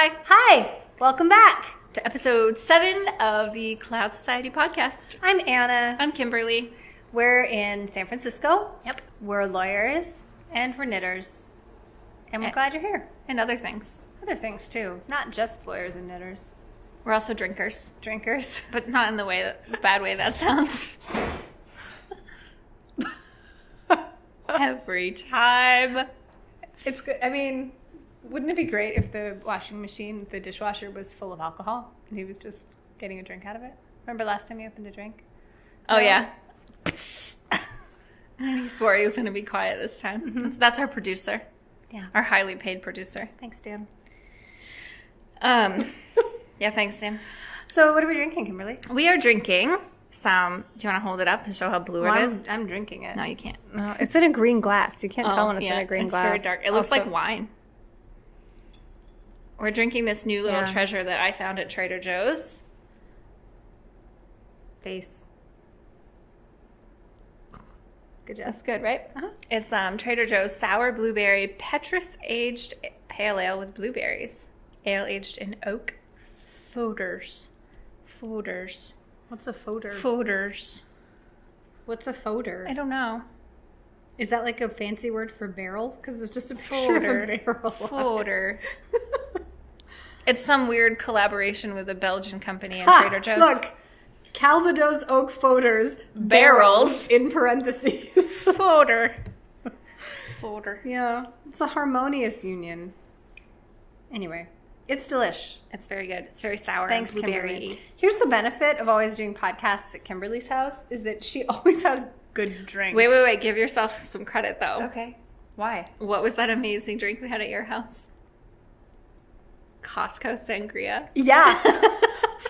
Hi! Welcome back to episode 7 of the Cloud Society podcast. I'm Anna. I'm Kimberly. We're in San Francisco. Yep. We're lawyers and we're knitters. And we're glad you're here. And other things. Other things too. Not just lawyers and knitters. We're also drinkers. Drinkers. But not in the bad way that sounds. Every time. It's good. I mean, wouldn't it be great if the washing machine, the dishwasher, was full of alcohol and he was just getting a drink out of it? Remember last time you opened a drink? Oh, yeah. And he swore he was going to be quiet this time. Mm-hmm. That's our producer. Yeah. Our highly paid producer. Thanks, Dan. Yeah, thanks, Dan. So what are we drinking, Kimberly? We are drinking some... Do you want to hold it up and show how blue it is? I'm drinking it. No, you can't. No, it's in a green glass. You can't tell when it's in a green glass. It's very dark. It looks like wine. We're drinking this new little treasure that I found at Trader Joe's. Face. Good job. That's good, right? Uh-huh. It's Trader Joe's Sour Blueberry Petrus Aged Pale Ale with blueberries. Ale aged in oak foeders. Foeders. What's a foeder? Foeders. What's a foeder? I don't know. Is that like a fancy word for barrel? Because it's just a picture of a barrel. Foeder. It's some weird collaboration with a Belgian company and Trader Joe's. Look. Calvados oak foeders. Barrels. In parentheses. Foeder. Foeder. Yeah. It's a harmonious union. Anyway. It's delish. It's very good. It's very sour. Thanks, and blueberry-y. Kimberly. Here's the benefit of always doing podcasts at Kimberly's house is that she always has good drinks. Wait. Give yourself some credit, though. Okay. Why? What was that amazing drink we had at your house? Costco sangria. Yeah.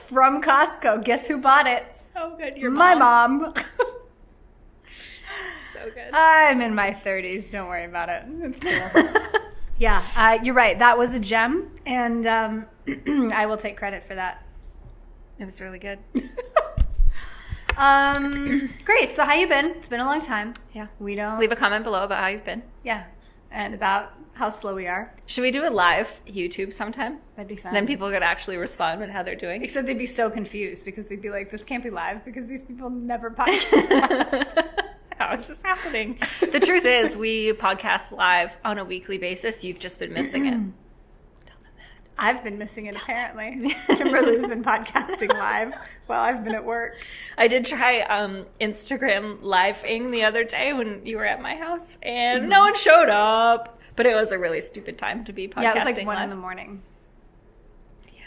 From Costco. Guess who bought it? So good. Your My mom. mom. So good. I'm in my 30s. Don't worry about it. It's cool. Yeah, you're right. That was a gem, and I will take credit for that. It was really good. Great. So how you been? It's been a long time. Yeah. We don't... Leave a comment below about how you've been. Yeah, and about how slow we are. Should we do a live YouTube sometime? That'd be fun. Then people could actually respond with how they're doing. Except they'd be so confused because they'd be like, this can't be live because these people never podcast. How is this happening? The truth is, we podcast live on a weekly basis. You've just been missing it. Tell them that. I've been missing it, apparently. Kimberly's been podcasting live while I've been at work. I did try Instagram live-ing the other day when you were at my house, and no one showed up. But it was a really stupid time to be podcasting live. Yeah, it was like 1 in the morning. Yeah.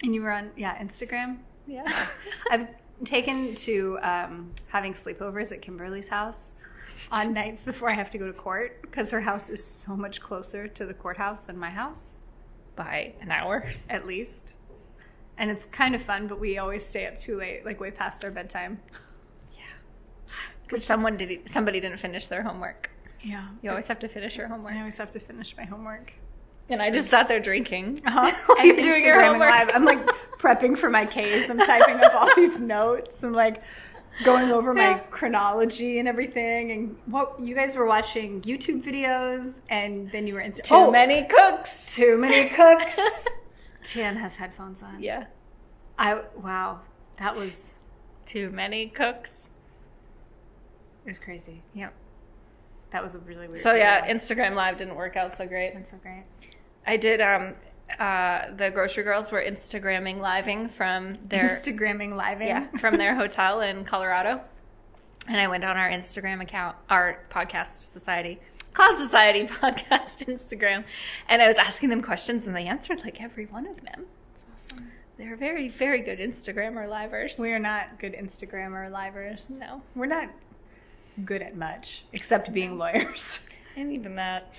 And you were on, Instagram? Yeah. I've taken to having sleepovers at Kimberly's house on nights before I have to go to court because her house is so much closer to the courthouse than my house. By an hour. At least. And it's kind of fun, but we always stay up too late, like way past our bedtime. Yeah. Because somebody didn't finish their homework. Yeah. You always have to finish your homework. I always have to finish my homework. And I just sat there drinking. While you're doing your homework. Live. I'm like prepping for my case. I'm typing up all these notes. I'm like going over my chronology and everything. And what you guys were watching YouTube videos, and then you were Too many cooks. Too many cooks. Tan has headphones on. Yeah. Wow. That was Too many cooks. It was crazy. Yep. That was a really weird. So yeah, Instagram Live didn't work out so great. That's so great. I did. The grocery girls were Instagramming living from their from their hotel in Colorado, and I went on our Instagram account, our podcast society, Cloud Society podcast Instagram, and I was asking them questions, and they answered like every one of them. That's awesome. They're very, very good Instagrammer livers. We are not good Instagrammer livers. No, we're not good at much except being lawyers. And even that,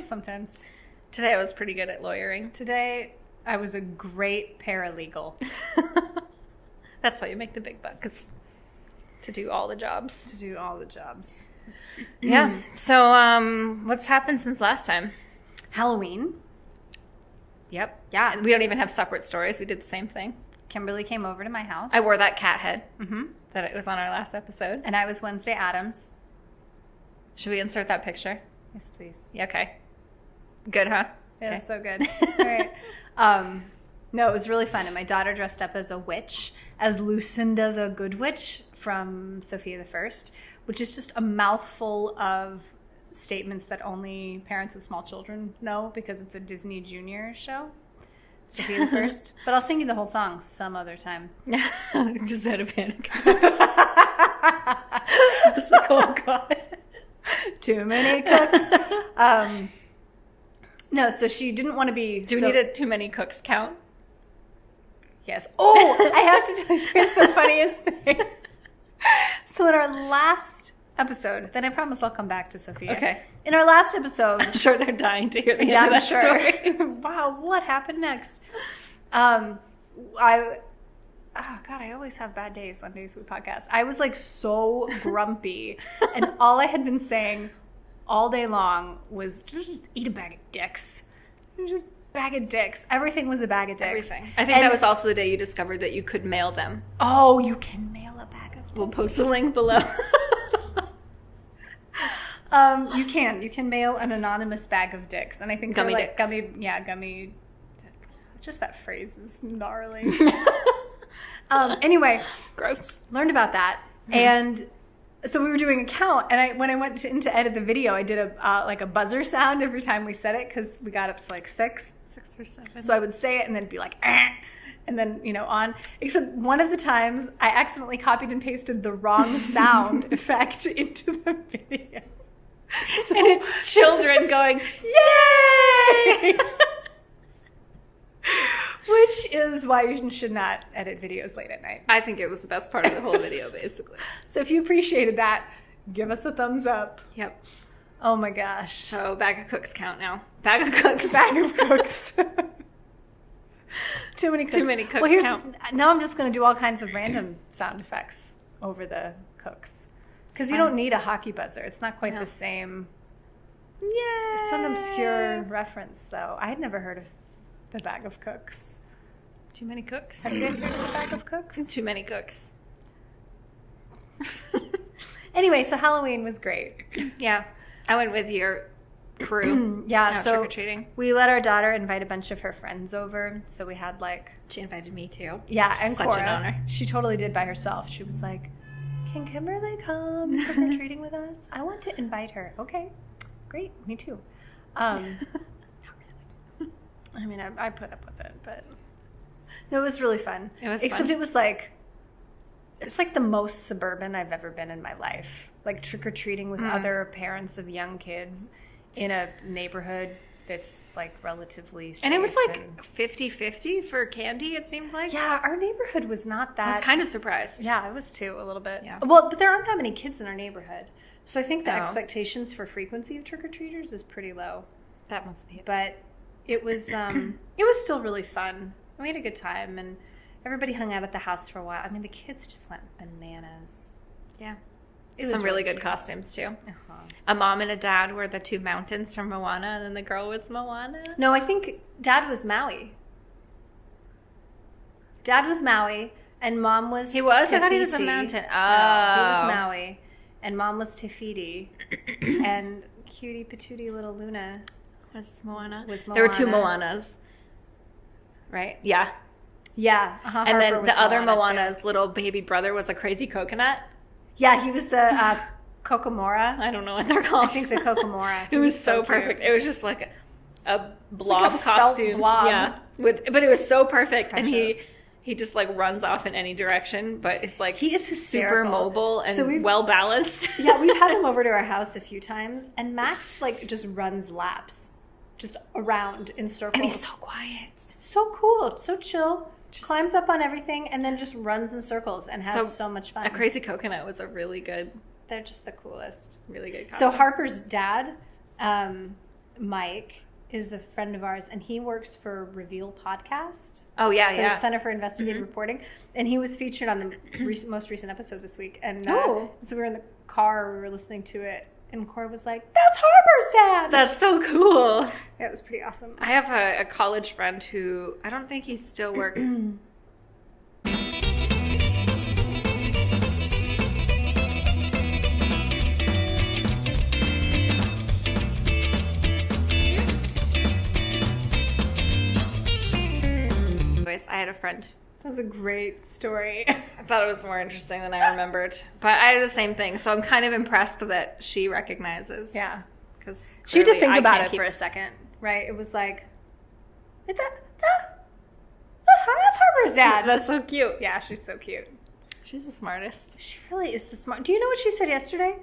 sometimes. Today I was pretty good at lawyering. Today I was a great paralegal. That's why you make the big bucks. To do all the jobs. Yeah. So what's happened since last time? Halloween. Yep. Yeah. We don't even have separate stories. We did the same thing. Kimberly came over to my house. I wore that cat head that it was on our last episode. And I was Wednesday Addams. Should we insert that picture? Yes, please. Yeah, okay. Good, huh? It was so good. All right. No, it was really fun. And my daughter dressed up as a witch, as Lucinda the Good Witch from Sophia the First, which is just a mouthful of statements that only parents with small children know because it's a Disney Junior show. Sophia the First. But I'll sing you the whole song some other time. Just had a panic. I was like, oh God. Too many cooks. No, so she didn't want to be... Do we need a too many cooks count? Yes. Oh, I have to tell you, here's the funniest thing. So in our last episode, then I promise I'll come back to Sophia. Okay. In our last episode... I'm sure they're dying to hear the end of that story. Wow, what happened next? Oh, God, I always have bad days on Days with Podcast. I was like so grumpy. And all I had been saying all day long was just eat a bag of dicks. It was just bag of dicks. Everything was a bag of dicks. Everything. I think that was also the day you discovered that you could mail them. Oh, you can mail a bag of dicks. We'll post the link below. You can mail an anonymous bag of dicks. And I think gummy like dicks. gummy. Just that phrase is gnarly. Anyway, gross. Learned about that, and so we were doing a count. And when I went in to edit the video, I did a buzzer sound every time we said it because we got up to like 6 or 7. So I would say it and then be like, and then on. Except one of the times I accidentally copied and pasted the wrong sound effect into the video, and it's children going, "Yay!" Which is why you should not edit videos late at night. I think it was the best part of the whole video, basically. So if you appreciated that, give us a thumbs up. Yep. Oh my gosh. So bag of cooks count now. Bag of cooks. Bag of cooks. Too many cooks. Too many cooks count. Now I'm just going to do all kinds of random sound effects over the cooks. Because you don't need a hockey buzzer. It's not quite the same. Yeah. It's an obscure reference, though. I had never heard of the bag of cooks. Too many cooks. Have you guys heard of the bag of cooks? Too many cooks. Anyway, so Halloween was great. Yeah. I went with your crew. Yeah, so trick-or-treating. We let our daughter invite a bunch of her friends over. So we had like... She invited me too. Yeah, and such Cora. an honor. She totally did by herself. She was like, can Kimberly come trick-or-treating with us? I want to invite her. Okay, great. Me too. Not really. I mean, I put up with it, but... No, it was really fun. It was Except fun. It was like... It's like the most suburban I've ever been in my life. Like trick-or-treating with other parents of young kids in a neighborhood that's like relatively safe. And it was like 50-50 for candy, it seemed like. Yeah, our neighborhood was not that... I was kind of surprised. Yeah, I was too, a little bit. Yeah. Well, but there aren't that many kids in our neighborhood. So I think the No. expectations for frequency of trick-or-treaters is pretty low. That must be it. But it was it was still really fun. We had a good time, and everybody hung out at the house for a while. I mean, the kids just went bananas. Yeah. It was Some really good cute. costumes, too. Uh-huh. A mom and a dad were the two mountains from Moana, and then the girl was Moana. No, I think Dad was Maui. Dad was Maui, and Mom was He was? I thought he was a Te Fiti. mountain. No, he was Oh. Maui, and Mom was Te Fiti, and cutie patootie little Luna Was Moana? was There were two Moana. Moanas, right? yeah. Yeah. Uh-huh. And Harper then was the other Moana, Moana's too. little baby brother was a crazy coconut. Yeah, he was the Kokomora. I don't know what they're called. I think the Kokomora. It was so cute. perfect. It was just like a blob like a felt costume. blob. Yeah. But it was so perfect. Precious. And he just like runs off in any direction, but it's like He is super hysterical. mobile and So we've- well balanced. Yeah, we've had him over to our house a few times, and Max like just runs laps, just around in circles. And he's so quiet. so cool, so chill. Climbs up on everything and then just runs in circles and has so much fun. A crazy coconut was a really good They're just the coolest. costume. So Harper's dad, Mike, is a friend of ours, and he works for Reveal Podcast. Oh yeah, The yeah. Center for Investigative Reporting, and he was featured on the most recent episode this week. And Oh. so we were in the car, we were listening to it, and Cora was like, "That's Harper's dad." That's so cool. Yeah, it was pretty awesome. I have a college friend who I don't think he still works. had a friend. That was a great story. I thought it was more interesting than I remembered. But I had the same thing, so I'm kind of impressed that she recognizes. Yeah. Because she did think about it for a second, right? It was like, that's Harper's dad. That's so cute. Yeah, she's so cute. She's the smartest. She really is the smart. Do you know what she said yesterday?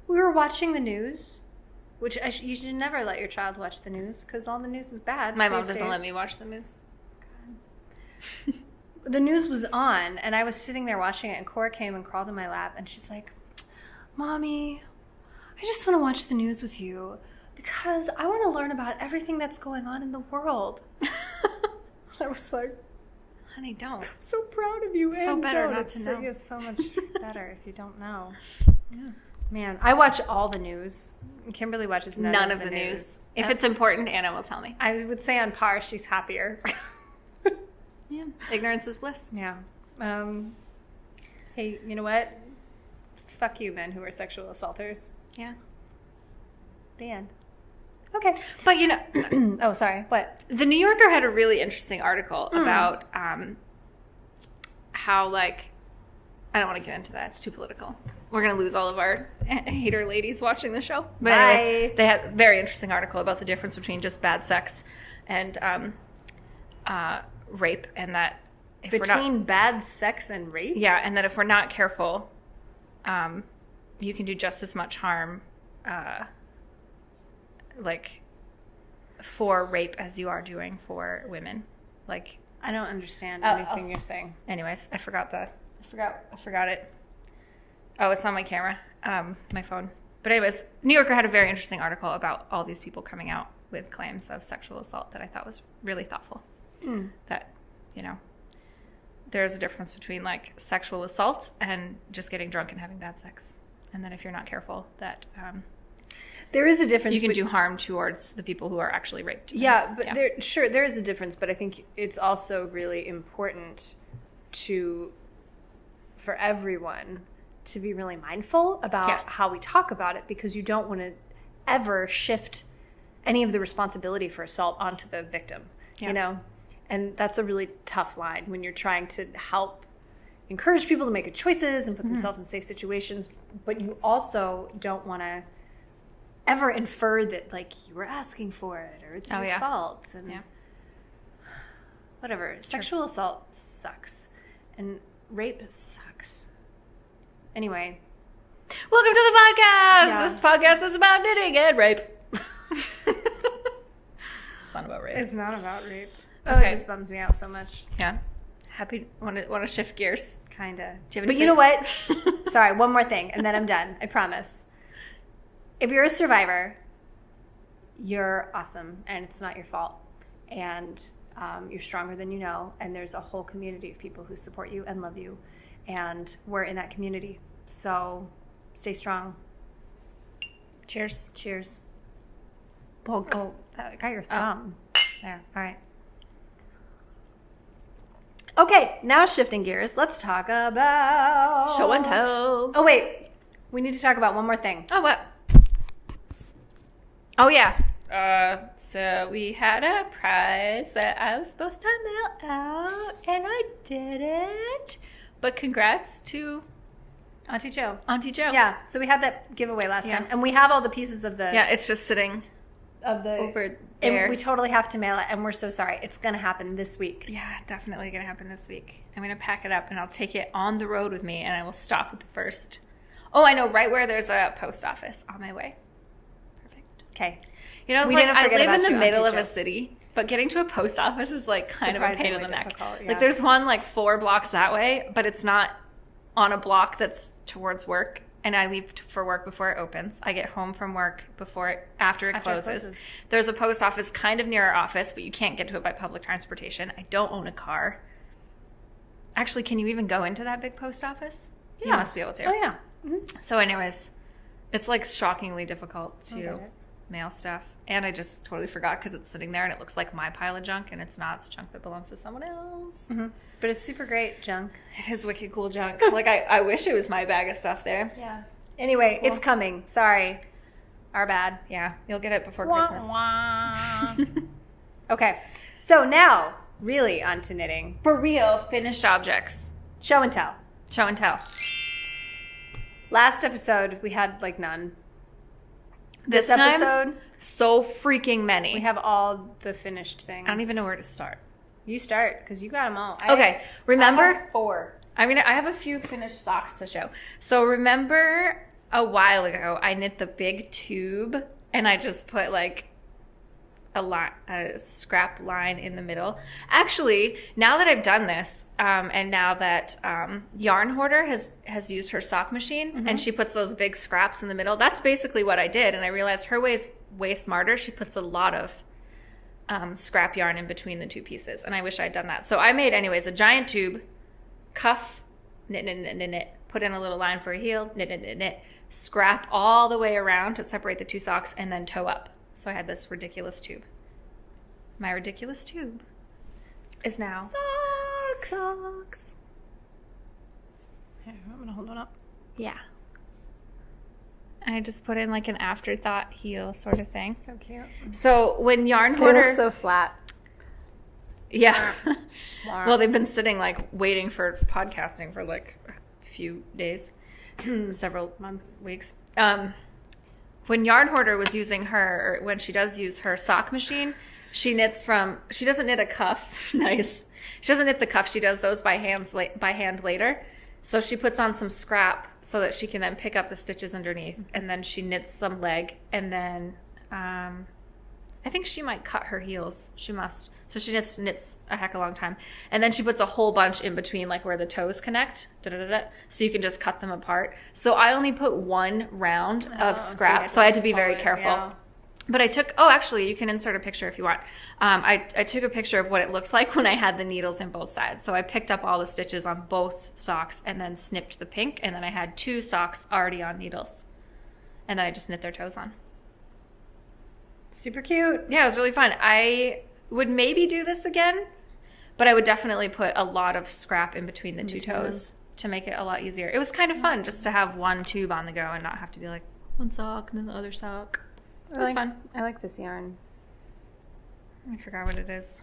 We were watching the news, which you should never let your child watch the news because all the news is bad. My mom doesn't let me watch the news. The news was on, and I was sitting there watching it, and Cora came and crawled in my lap, and she's like, Mommy, I just want to watch the news with you because I want to learn about everything that's going on in the world. I was like, honey, don't. I'm so proud of you. So better don't. not to know. It's so much better if you don't know. Yeah. Man, I watch all the news. Kimberly watches none of the news. If it's important, Anna will tell me. I would say on par, she's happier. Yeah, ignorance is bliss. Yeah. Hey, you know what? Fuck you, men who are sexual assaulters. Yeah. The end. Okay. But, you know... oh, sorry. What? The New Yorker had a really interesting article about how, like... I don't want to get into that. It's too political. We're going to lose all of our hater ladies watching the show. But anyways, they had a very interesting article about the difference between just bad sex and rape, and that if between bad sex and rape? Yeah, and that if we're not careful, you can do just as much harm, like, for rape as you are doing for women. Like, I don't understand anything you're saying. Anyways, I forgot it. Oh, it's on my camera, my phone. But anyways, New Yorker had a very interesting article about all these people coming out with claims of sexual assault that I thought was really thoughtful. That, you know, there's a difference between, like, sexual assault and just getting drunk and having bad sex. And then if you're not careful, that there is a difference. You can do harm towards the people who are actually raped. Yeah, but there is a difference. But I think it's also really important for everyone to be really mindful about how we talk about it, because you don't want to ever shift any of the responsibility for assault onto the victim, you know? And that's a really tough line when you're trying to help encourage people to make good choices and put themselves in safe situations, but you also don't want to ever infer that, like, you were asking for it or it's your fault. And whatever. Sexual assault sucks. And rape sucks. Anyway. Welcome to the podcast! Yeah. This podcast is about knitting and rape. It's not about rape. It's not about rape. Oh, it just bums me out so much. Yeah. Want to shift gears? Kinda. But you know what? Sorry, one more thing, and then I'm done. I promise. If you're a survivor, you're awesome, and it's not your fault. And you're stronger than you know, and there's a whole community of people who support you and love you, and we're in that community. So stay strong. Cheers. Cheers. Oh, that got your thumb. There. All right. Okay, now shifting gears, let's talk about... Show and tell. Oh, wait. We need to talk about one more thing. Oh, what? Oh, yeah. So we had a prize that I was supposed to mail out, and I didn't. But congrats to... Auntie Joe. Yeah, so we had that giveaway last time, and we have all the pieces of the... Yeah, it's just sitting over there. And we totally have to mail it, and we're so sorry. It's going to happen this week. Yeah, definitely going to happen this week. I'm going to pack it up, and I'll take it on the road with me, and I will stop at the first. Oh, I know, right where there's a post office on my way. Perfect. Okay. You know, it's like I live in the middle of a city, but getting to a post office is, like, kind of a pain in the neck. Yeah. Like, there's one, like, 4 blocks that way, but it's not on a block that's towards work. And I leave for work before it opens. I get home from work after it closes. There's a post office kind of near our office, but you can't get to it by public transportation. I don't own a car. Actually, can you even go into that big post office? Yeah. You must be able to. Oh, yeah. Mm-hmm. So anyways, it's like shockingly difficult to mail stuff. And I just totally forgot because it's sitting there and it looks like my pile of junk, and it's not. It's junk that belongs to someone else. Mm-hmm. But it's super great junk. It is wicked cool junk. Like, I wish it was my bag of stuff there. Yeah. Anyway, cool. It's coming. Sorry. Our bad. Yeah. You'll get it before Christmas. Okay. So now really onto knitting. For real, finished objects. Show and tell. Show and tell. Last episode, we had like none. This episode, so freaking many. We have all the finished things. I don't even know where to start. You start, because you got them all. Okay, remember? I have 4. I have a few finished socks to show. So remember a while ago, I knit the big tube, and I just put like a scrap line in the middle. Actually, now that I've done this, and now that Yarn Hoarder has used her sock machine, and she puts those big scraps in the middle, that's basically what I did. And I realized her way is way smarter. She puts a lot of scrap yarn in between the 2 pieces, and I wish I'd done that. So I made, anyways, a giant tube, cuff, knit, knit, knit, knit, knit, put in a little line for a heel, knit, knit, knit, knit, scrap all the way around to separate the 2 socks, and then toe up. So I had this ridiculous tube. My ridiculous tube is now socks. Here, I'm gonna hold one up. Yeah. I just put in like an afterthought heel sort of thing. So cute. So when Yarn Hoarder... They look so flat. Yeah. Well, they've been sitting like waiting for podcasting for like a few days, several months, weeks. When Yarn Hoarder was using her, or when she does use her sock machine, she doesn't knit a cuff. Nice. She doesn't knit the cuff. She does those by hand later. So she puts on some scrap so that she can then pick up the stitches underneath, and then she knits some leg, and then I think she might cut her heels. She must. So she just knits a heck of a long time. And then she puts a whole bunch in between, like where the toes connect, so you can just cut them apart. So I only put 1 round of scrap, so I had to be very careful. Yeah. But I took, actually, you can insert a picture if you want. I took a picture of what it looked like when I had the needles in both sides. So I picked up all the stitches on both socks and then snipped the pink. And then I had 2 socks already on needles. And then I just knit their toes on. Super cute. Yeah, it was really fun. I would maybe do this again, but I would definitely put a lot of scrap in between the 2 toes to make it a lot easier. It was kind of fun just to have 1 tube on the go and not have to be like 1 sock and then the other sock. It was fun. I like this yarn. I forgot what it is.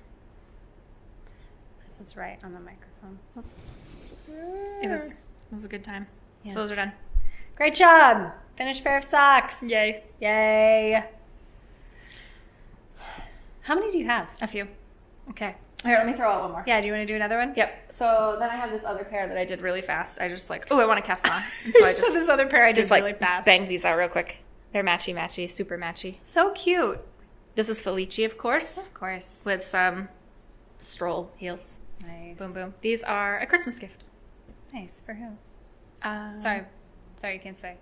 This is right on the microphone. Oops. It was a good time. Yeah. So those are done. Great job. Finished pair of socks. Yay. Yay. How many do you have? A few. Okay. Here, let me throw out one more. Yeah, do you want to do another one? Yep. So then I have this other pair that I did really fast. I just I want to cast them on. And so I just this other pair I did really fast. Banged these out real quick. They're matchy, super matchy. So cute. This is Felici, of course. Of course. With some stroll heels. Nice. Boom, boom. These are a Christmas gift. Nice. For who? Sorry, you can't say.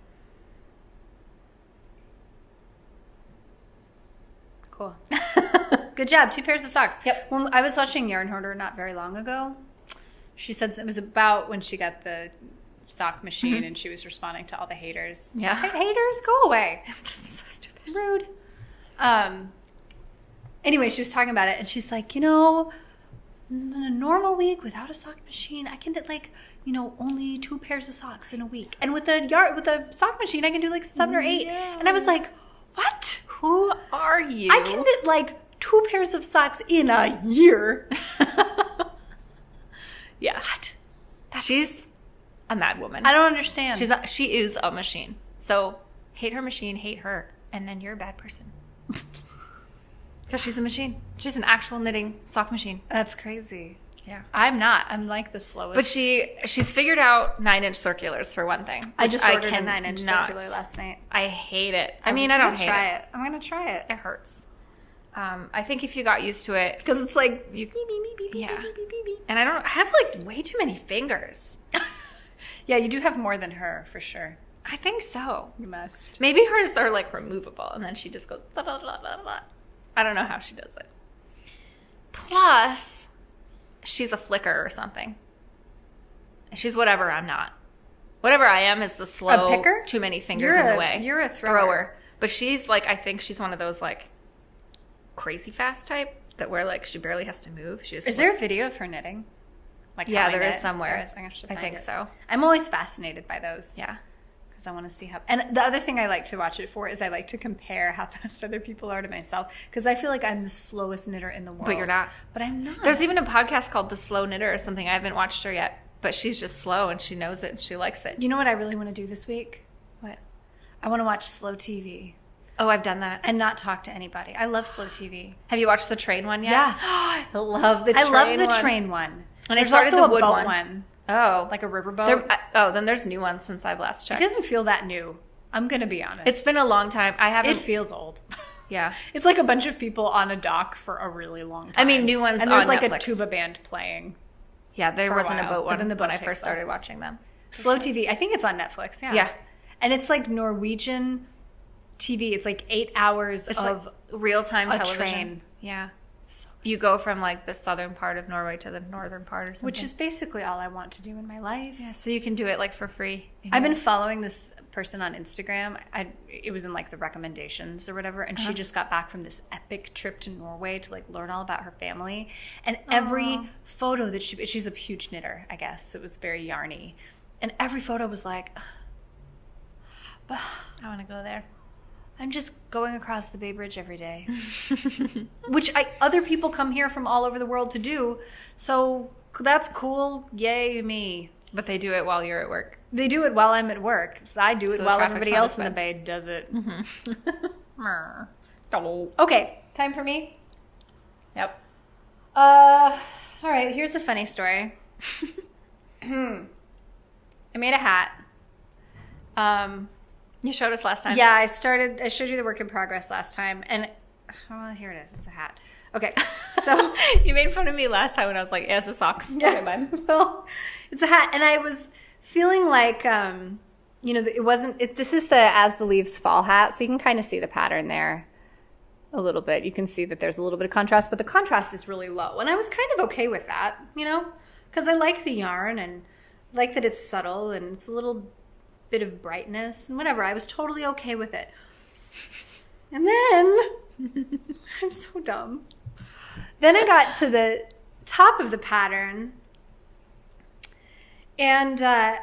Cool. Good job. 2 pairs of socks. Yep. When I was watching Yarn Hoarder not very long ago, she said it was about when she got the sock machine and she was responding to all the haters. Yeah. Haters, go away. So stupid. Rude. Anyway, she was talking about it and she's like, in a normal week without a sock machine, I can knit only 2 pairs of socks in a week. And with a sock machine, I can do 7 or 8. Yeah. And I was like, what? Who are you? I can knit 2 pairs of socks in a year. Yeah. What? She's a mad woman. I don't understand. She is a machine. So hate her machine, hate her, and then you're a bad person. Because she's a machine. She's an actual knitting sock machine. That's crazy. Yeah. I'm not. I'm the slowest. But she's figured out 9-inch circulars for one thing. I just ordered a 9-inch circular last night. I hate it. I don't hate it. I'm going to try it. It hurts. I think if you got used to it. Because it's you, yeah. And I have way too many fingers. Yeah, you do have more than her, for sure. I think so. You must. Maybe hers are removable, and then she just goes blah, blah, blah, blah, blah. I don't know how she does it. Plus, she's a flicker or something. She's whatever I'm not. Whatever I am is the slow, a picker? Too many fingers in the way. You're a thrower. But she's I think she's one of those crazy fast type that where she barely has to move. Is there a video of her knitting? Yeah, there is somewhere. There is. I think so. I'm always fascinated by those. Yeah. because I want to see how. And the other thing I like to watch it for is I like to compare how fast other people are to myself, because I feel like I'm the slowest knitter in the world. But you're not. But I'm not. There's even a podcast called The Slow Knitter or something. I haven't watched her yet, but she's just slow and she knows it and she likes it. You know what I really want to do this week? What? I want to watch slow TV. Oh, I've done that. And not talk to anybody. I love slow TV. Have you watched the train one yet? Yeah. I love the train one. I love the train one. And there's I started also the wood a boat one. Oh. Like a riverboat. Then there's new ones since I've last checked. It doesn't feel that new. I'm going to be honest. It's been a long time. It feels old. Yeah. It's like a bunch of people on a dock for a really long time. I mean, new ones on And there's like Netflix. a tuba band playing. Yeah, there wasn't a boat one when I first started watching them. Slow TV. I think it's on Netflix. Yeah. Yeah. And it's like Norwegian TV. It's like 8 hours of like real-time television. Train. Yeah. You go from like the southern part of Norway to the northern part or something. Which is basically all I want to do in my life. Yeah, so you can do it like for free. I've been following this person on Instagram. It was in like the recommendations or whatever, and she just got back from this epic trip to Norway to like learn all about her family. And every photo that she's a huge knitter, I guess. It was very yarny. And every photo was like, I want to go there. I'm just going across the Bay Bridge every day, which other people come here from all over the world to do. So that's cool. Yay me. But they do it while you're at work. They do it while I'm at work. I do it while everybody else in the Bay does it. Okay, time for me? Yep. All right, here's a funny story. I made a hat. You showed us last time. Yeah, I showed you the work in progress last time, and here it is. It's a hat. Okay, so you made fun of me last time when I was like, "Yeah, it's a socks." Yeah, okay, mine. Well, it's a hat, and I was feeling like, it wasn't. This is the As the Leaves Fall hat, so you can kind of see the pattern there a little bit. You can see that there's a little bit of contrast, but the contrast is really low, and I was kind of okay with that, because I like the yarn and like that it's subtle and it's a little bit of brightness and whatever. I was totally okay with it. And then I'm so dumb. Then I got to the top of the pattern and I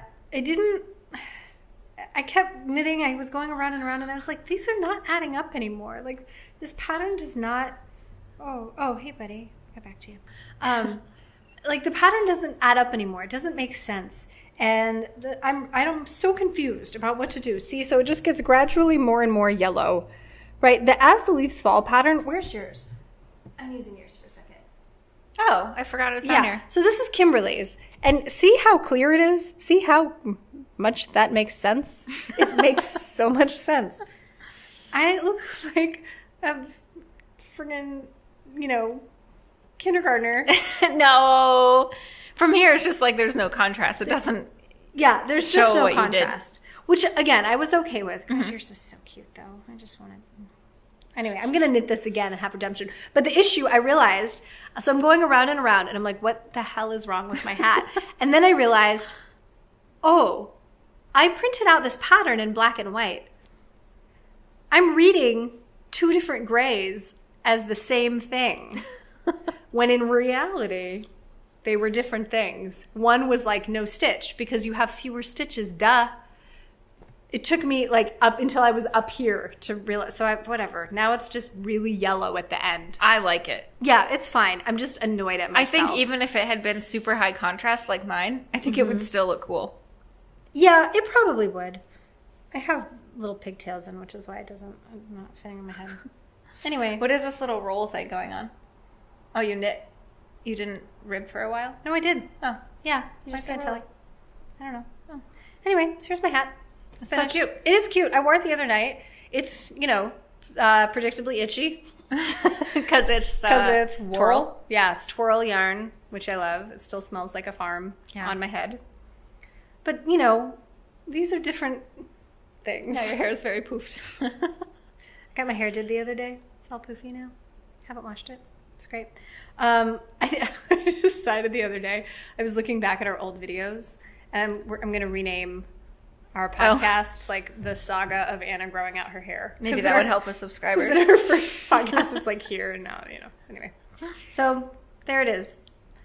kept knitting. I was going around and around and I was like, these are not adding up anymore. Like this pattern does not, oh, hey buddy, I'll get back to you. Like the pattern doesn't add up anymore. It doesn't make sense. And I'm so confused about what to do. See, so it just gets gradually more and more yellow, right? The As the Leaves Fall pattern, where's yours? I'm using yours for a second. Oh, I forgot it was down here. So this is Kimberly's. And see how clear it is? See how much that makes sense? It makes so much sense. I look like a friggin', kindergartner. No. From here, it's just like there's no contrast. It doesn't. Yeah, there's just no what contrast. Which again, I was okay with. Gosh, yours is so cute, though. I just wanted. Anyway, I'm gonna knit this again and have redemption. But the issue, I realized. So I'm going around and around, and I'm like, what the hell is wrong with my hat? And then I realized, I printed out this pattern in black and white. I'm reading 2 different grays as the same thing, when in reality, they were different things. One was like no stitch because you have fewer stitches, duh. It took me like up until I was up here to realize, whatever. Now it's just really yellow at the end. I like it. Yeah, it's fine. I'm just annoyed at myself. I think even if it had been super high contrast like mine, I think it would still look cool. Yeah, it probably would. I have little pigtails in, which is why I'm not fitting in my head. Anyway. What is this little roll thing going on? Oh, you knit. You didn't rib for a while? No, I did. Oh. Yeah. You're just going to tell me. I don't know. Oh. Anyway, so here's my hat. It's so cute. It is cute. I wore it the other night. It's, predictably itchy. Because it's wool. twirl? Yeah, it's twirl yarn, which I love. It still smells like a farm on my head. But, these are different things. Yeah, your hair is very poofed. I got my hair did the other day. It's all poofy now. Haven't washed it. It's great. I decided the other day, I was looking back at our old videos, and I'm going to rename our podcast like the saga of Anna growing out her hair. Maybe that would help with subscribers. Because in our first podcast, it's like here and now, Anyway. So there it is.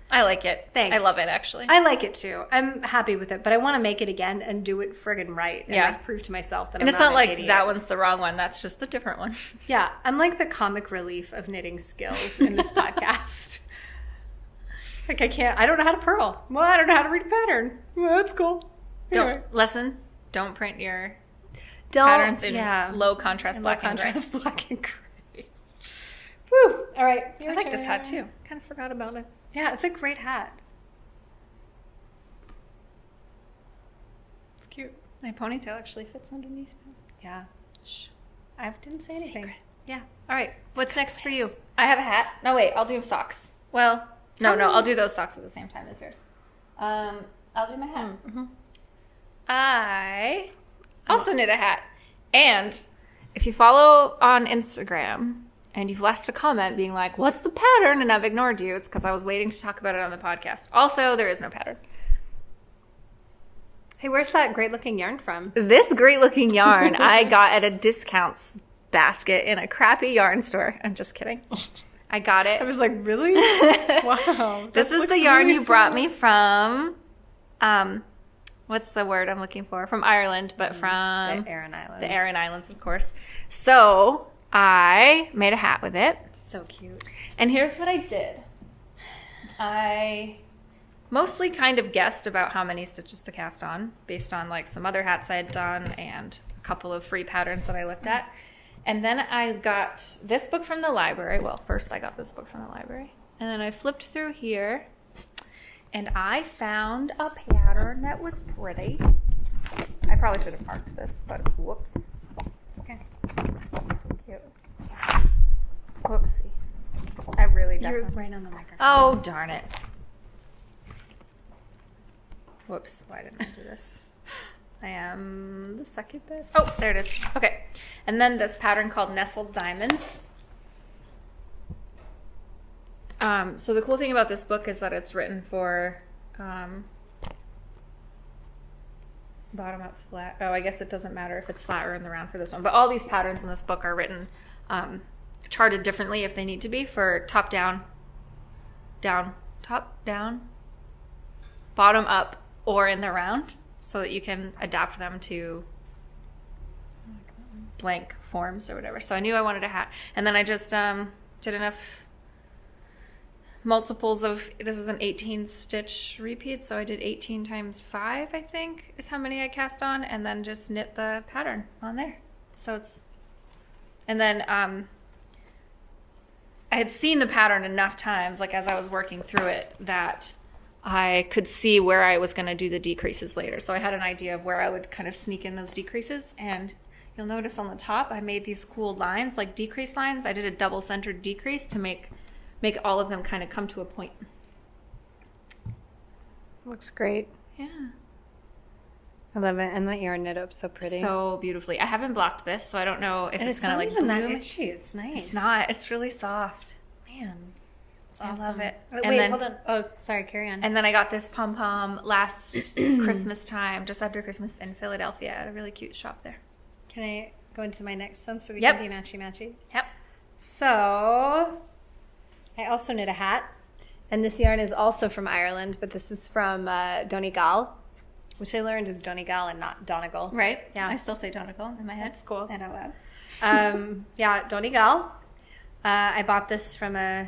I like it. Thanks. I love it, actually. I like it too. I'm happy with it, but I want to make it again and do it friggin' right. And like prove to myself that I'm not it's not like idiot. that one's the wrong one. That's just the different one. Yeah. I'm like the comic relief of knitting skills in this podcast. Like I don't know how to purl. Well, I don't know how to read a pattern. Well, that's cool. Anyway. Don't print your patterns in low contrast black and gray. Black and gray. Woo! All right. I like this hat too. Kind of forgot about it. Yeah, it's a great hat. It's cute. My ponytail actually fits underneath. Yeah. Shh. I didn't say anything. Secret. Yeah. All right. What's next for you? I have a hat. No, wait. I'll do socks. Well, no. I'll do those socks at the same time as yours. I'll do my hat. Mm-hmm. I also knit a hat. And if you follow on Instagram and you've left a comment being like, what's the pattern? And I've ignored you. It's because I was waiting to talk about it on the podcast. Also, there is no pattern. Hey, where's that great looking yarn from? This great looking yarn I got at a discounts basket in a crappy yarn store. I'm just kidding. I got it. I was like, really? Wow. This is the yarn you brought me from, what's the word I'm looking for? From Ireland, but from... The Aran Islands. The Aran Islands, of course. So I made a hat with it. So cute. And here's what I did. I mostly kind of guessed about how many stitches to cast on based on like some other hats I had done and a couple of free patterns that I looked at. And then I got this book from the library. Well, first I got this book from the library. And then I flipped through here and I found a pattern that was pretty. I probably should have marked this, but whoops. Okay. So cute. Whoopsie. I really You're definitely... right on the microphone. Oh, darn it. Whoops. Why didn't I do this? I am the second best. Oh, there it is. Okay. And then this pattern called Nestled Diamonds. So the cool thing about this book is that it's written for bottom up flat. Oh, I guess it doesn't matter if it's flat or in the round for this one. But all these patterns in this book are written, charted differently if they need to be for top down, top down, bottom up, or in the round, so that you can adapt them to blank forms or whatever. So I knew I wanted a hat. And then I just did enough multiples of, this is an 18 stitch repeat, so I did 18 times 5, I think, is how many I cast on, and then just knit the pattern on there. So it's, and then I had seen the pattern enough times, like as I was working through it, that I could see where I was going to do the decreases later. So I had an idea of where I would kind of sneak in those decreases. And you'll notice on the top, I made these cool lines, like decrease lines. I did a double centered decrease to make all of them kind of come to a point. Looks great. Yeah. I love it. And that yarn knit up so pretty. So beautifully. I haven't blocked this, so I don't know if it's going to like bloom. It's not even that itchy. It's nice. It's not. It's really soft. Man. I Awesome. love it. Wait, And then, hold on. Oh, sorry, carry on. And then I got this pom-pom last Christmas time, just after Christmas in Philadelphia at a really cute shop there. Can I go into my next one so we Yep. can be matchy-matchy? Yep. So, I also knit a hat. And this yarn is also from Ireland, but this is from Donegal, which I learned is Donegal and not Donegal. Right? Yeah. I still say Donegal in my head. That's cool. And out loud. Yeah, Donegal. I bought this from a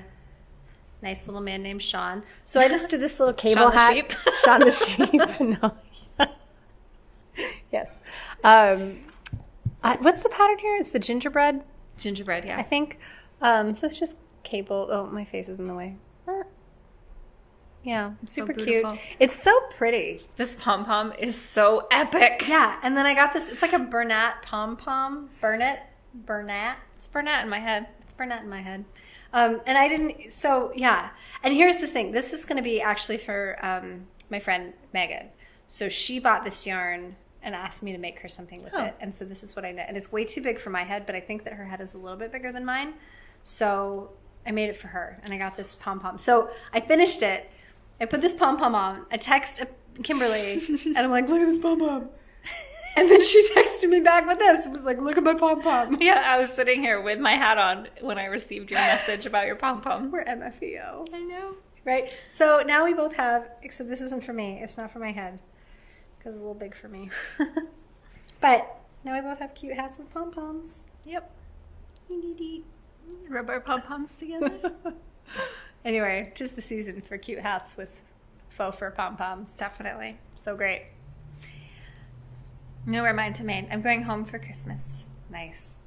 nice little man named Sean. So I just did this little cable Sean the hat. sheep? Sean the sheep. No. Yes. What's the pattern here? It's the gingerbread, Gingerbread, yeah. I think. So it's just cable. Oh, my face is in the way. Yeah, super cute. beautiful. It's so pretty. This pom-pom is so epic. Yeah, and then I got this. It's like a Bernat pom-pom. Bernat. It's Bernat in my head. It's Bernat in my head. And I didn't, so yeah. And here's the thing. This is going to be actually for my friend Megan. So she bought this yarn and asked me to make her something with it. And so this is what I knit. And it's way too big for my head, but I think that her head is a little bit bigger than mine. So I made it for her. And I got this pom-pom. So I finished it. I put this pom-pom on. I text Kimberly. And I'm like, look at this pom-pom. And then she texted me back with this. It was like, look at my pom-pom. Yeah, I was sitting here with my hat on when I received your message about your pom-pom. We're MFEO. I know. Right? So now we both have, except this isn't for me. It's not for my head because it's a little big for me. But now we both have cute hats with pom-poms. Yep. Rub our pom-poms together. Anyway, 'tis the season for cute hats with faux fur pom-poms. Definitely. So great. No, we're mine to Maine. I'm going home for Christmas. Nice.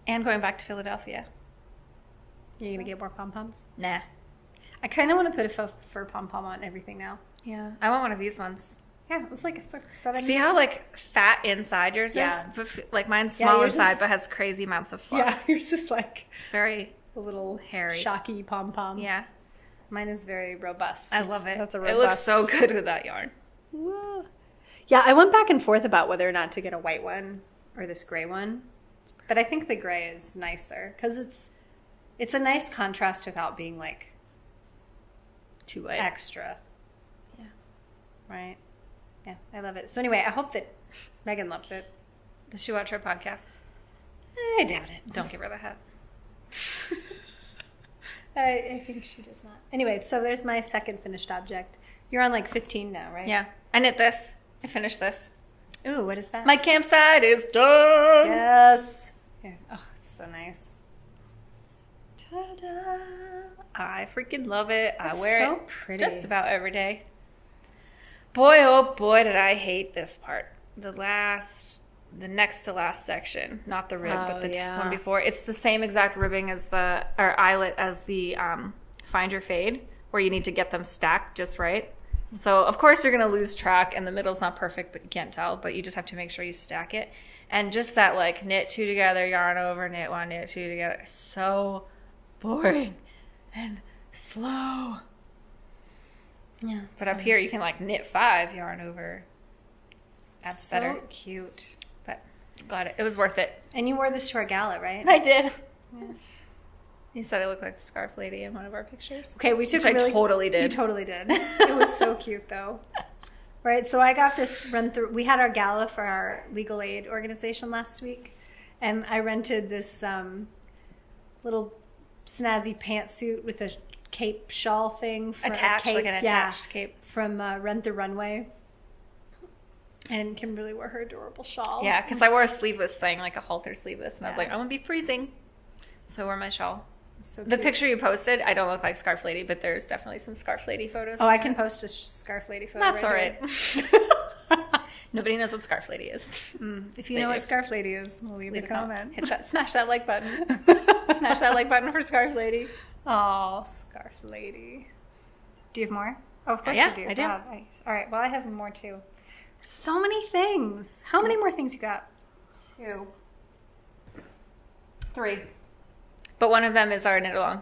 And going back to Philadelphia. You're going to get more pom-poms? Nah. I kind of want to put a faux fur pom-pom on everything now. Yeah. I want one of these ones. Yeah, it's like a 7. See how like fat inside yours is? But like mine's smaller yours side, is... but has crazy amounts of fluff. Yeah, yours is like it's very a little hairy, shocky pom-pom. Yeah. Mine is very robust. I love it. That's a robust. It looks so good with that yarn. Whoa. Yeah, I went back and forth about whether or not to get a white one or this gray one. But I think the gray is nicer because it's a nice contrast without being like too white. Extra. Yeah. Right. Yeah, I love it. So anyway, I hope that Megan loves it. Does she watch our podcast? I doubt it. Don't give her the hat. I think she does not. Anyway, so there's my second finished object. You're on like 15 now, right? Yeah. I knit this. I finished this. Ooh, what is that? My campside is done. Yes. Here. Oh, it's so nice. Ta-da. I freaking love it. It's I wear so it pretty. just about every day. Boy, oh boy, did I hate this part. The next to last section. Not the rib, but the one before. It's the same exact ribbing as or eyelet as the Find Your Fade, where you need to get them stacked just right. So, of course, you're going to lose track, and the middle's not perfect, but you can't tell. But you just have to make sure you stack it. And just that, like, knit 2 together, yarn over, knit 1, knit 2 together. So boring and slow. Yeah. But up here, you can, like, knit 5, yarn over. That's so better. Cute. But glad it was worth it. And you wore this to our gala, right? I did. Yeah. You said I looked like the scarf lady in one of our pictures. Okay, we took Which I totally did. You totally did. It was so cute, though. Right, so I got this run through. We had our gala for our legal aid organization last week, and I rented this little snazzy pantsuit with a cape shawl thing. Attached, like an attached cape. From Rent the Runway. And Kimberly wore her adorable shawl. Yeah, because I wore a sleeveless thing, like a halter sleeveless, and I was like, I'm going to be freezing. So I wore my shawl. So the picture you posted, I don't look like Scarf Lady, but there's definitely some Scarf Lady photos. Oh, I can post a Scarf Lady photo. That's all right. Nobody knows what Scarf Lady is. If you know what Scarf Lady is, leave a comment. Smash that like button. Smash that like button for Scarf Lady. Oh, Scarf Lady. Do you have more? Oh, of course yeah, you do. I do. Wow, nice. All right, well, I have more too. So many things. How many more things you got? 2. 3. But one of them is our knit along.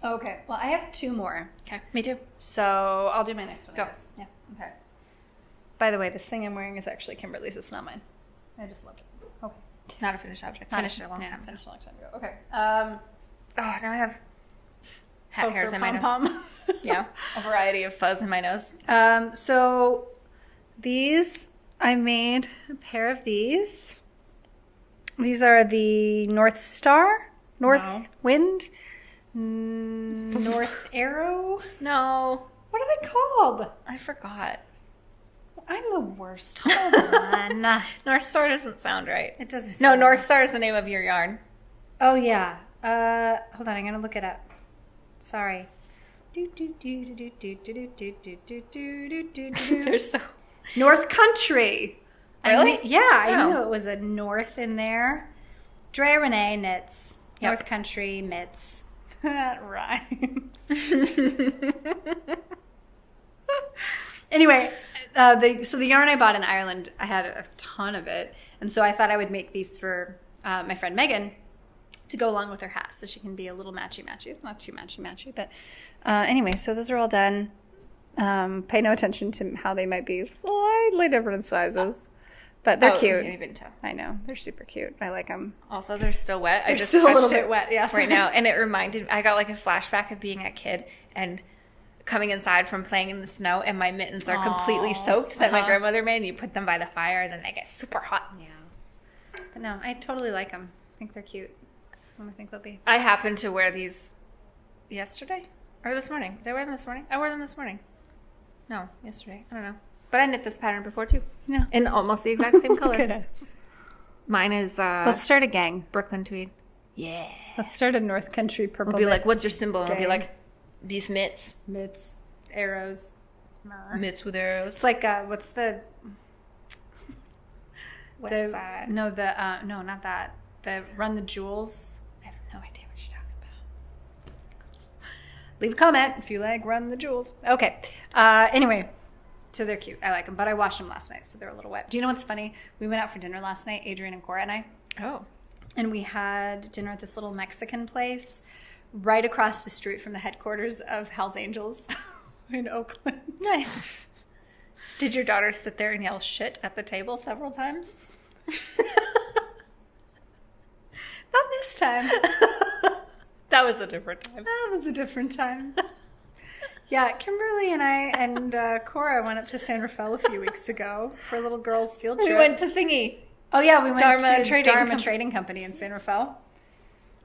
Okay. Well, I have 2 more. Okay. Me too. So I'll do my next one. Go. Yeah. Okay. By the way, this thing I'm wearing is actually Kimberly's. It's not mine. I just love it. Okay. Not a finished object. Finished it a long time. Finished a long time ago. Okay. Oh, now I have hat hairs in my nose. Yeah. A variety of fuzz in my nose. So these, I made a pair of these. These are the North Wind? North Arrow? No. What are they called? I forgot. I'm the worst. Hold on. North Star doesn't sound right. It doesn't No, North Star is the name of your yarn. Oh, yeah. Hold on. I'm going to look it up. Sorry. They're so... North Country. Really? I knew it was a north in there. Dre Renee knits. Yep. North Country mitts. That rhymes. Anyway, so the yarn I bought in Ireland, I had a ton of it. And so I thought I would make these for my friend Megan to go along with her hat so she can be a little matchy-matchy. It's not too matchy-matchy, but anyway, so those are all done. Pay no attention to how they might be slightly different sizes. But they're cute. You can't even tell. I know. They're super cute. I like them. Also, they're still wet. They're I just still a little touched bit wet, yes. right now. And it reminded me, I got like a flashback of being a kid and coming inside from playing in the snow, and my mittens are completely soaked that my grandmother made, and you put them by the fire, and then they get super hot. Yeah. But no, I totally like them. I think they're cute. I think they'll be. I happened to wear these yesterday. Or this morning. Did I wear them this morning? I wore them this morning. No, yesterday. I don't know. But I knit this pattern before too. Yeah. In almost the exact same color. Look at us. Mine is Let's start a gang. Brooklyn tweed. Yeah. Let's start a North Country purple. We'll be like, what's your symbol? And I'll be like, these mitts. Mitts, arrows. Mitts with arrows. It's like, what's the... West side. No, no, not that. The Run the Jewels. I have no idea what you're talking about. Leave a comment if you like Run the Jewels. Okay. Anyway, so they're cute. I like them, but I washed them last night, so they're a little wet. Do you know what's funny? We went out for dinner last night, Adrian and Cora and I. Oh. And we had dinner at this little Mexican place right across the street from the headquarters of Hell's Angels in Oakland. Nice. Did your daughter sit there and yell shit at the table several times? Not this time. That was a different time. That was a different time. Yeah, Kimberly and I and Cora went up to San Rafael a few weeks ago for a little girls' field trip. We went to Thingy. Oh, yeah, we went Dharma to Dharma Trading Company in San Rafael.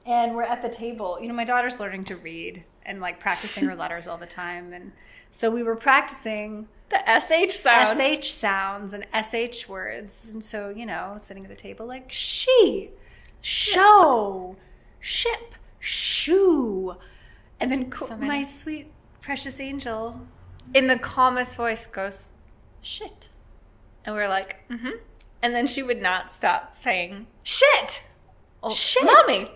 And we're at the table. You know, my daughter's learning to read and, like, practicing her letters all the time. And so we were practicing... The SH sound. SH sounds and SH words. And so, you know, sitting at the table like, she, show, ship, shoe. And then my sweet, precious angel, in the calmest voice, goes, shit. and we're like, mm-hmm. And then she would not stop saying, shit. Oh, shit. Mommy,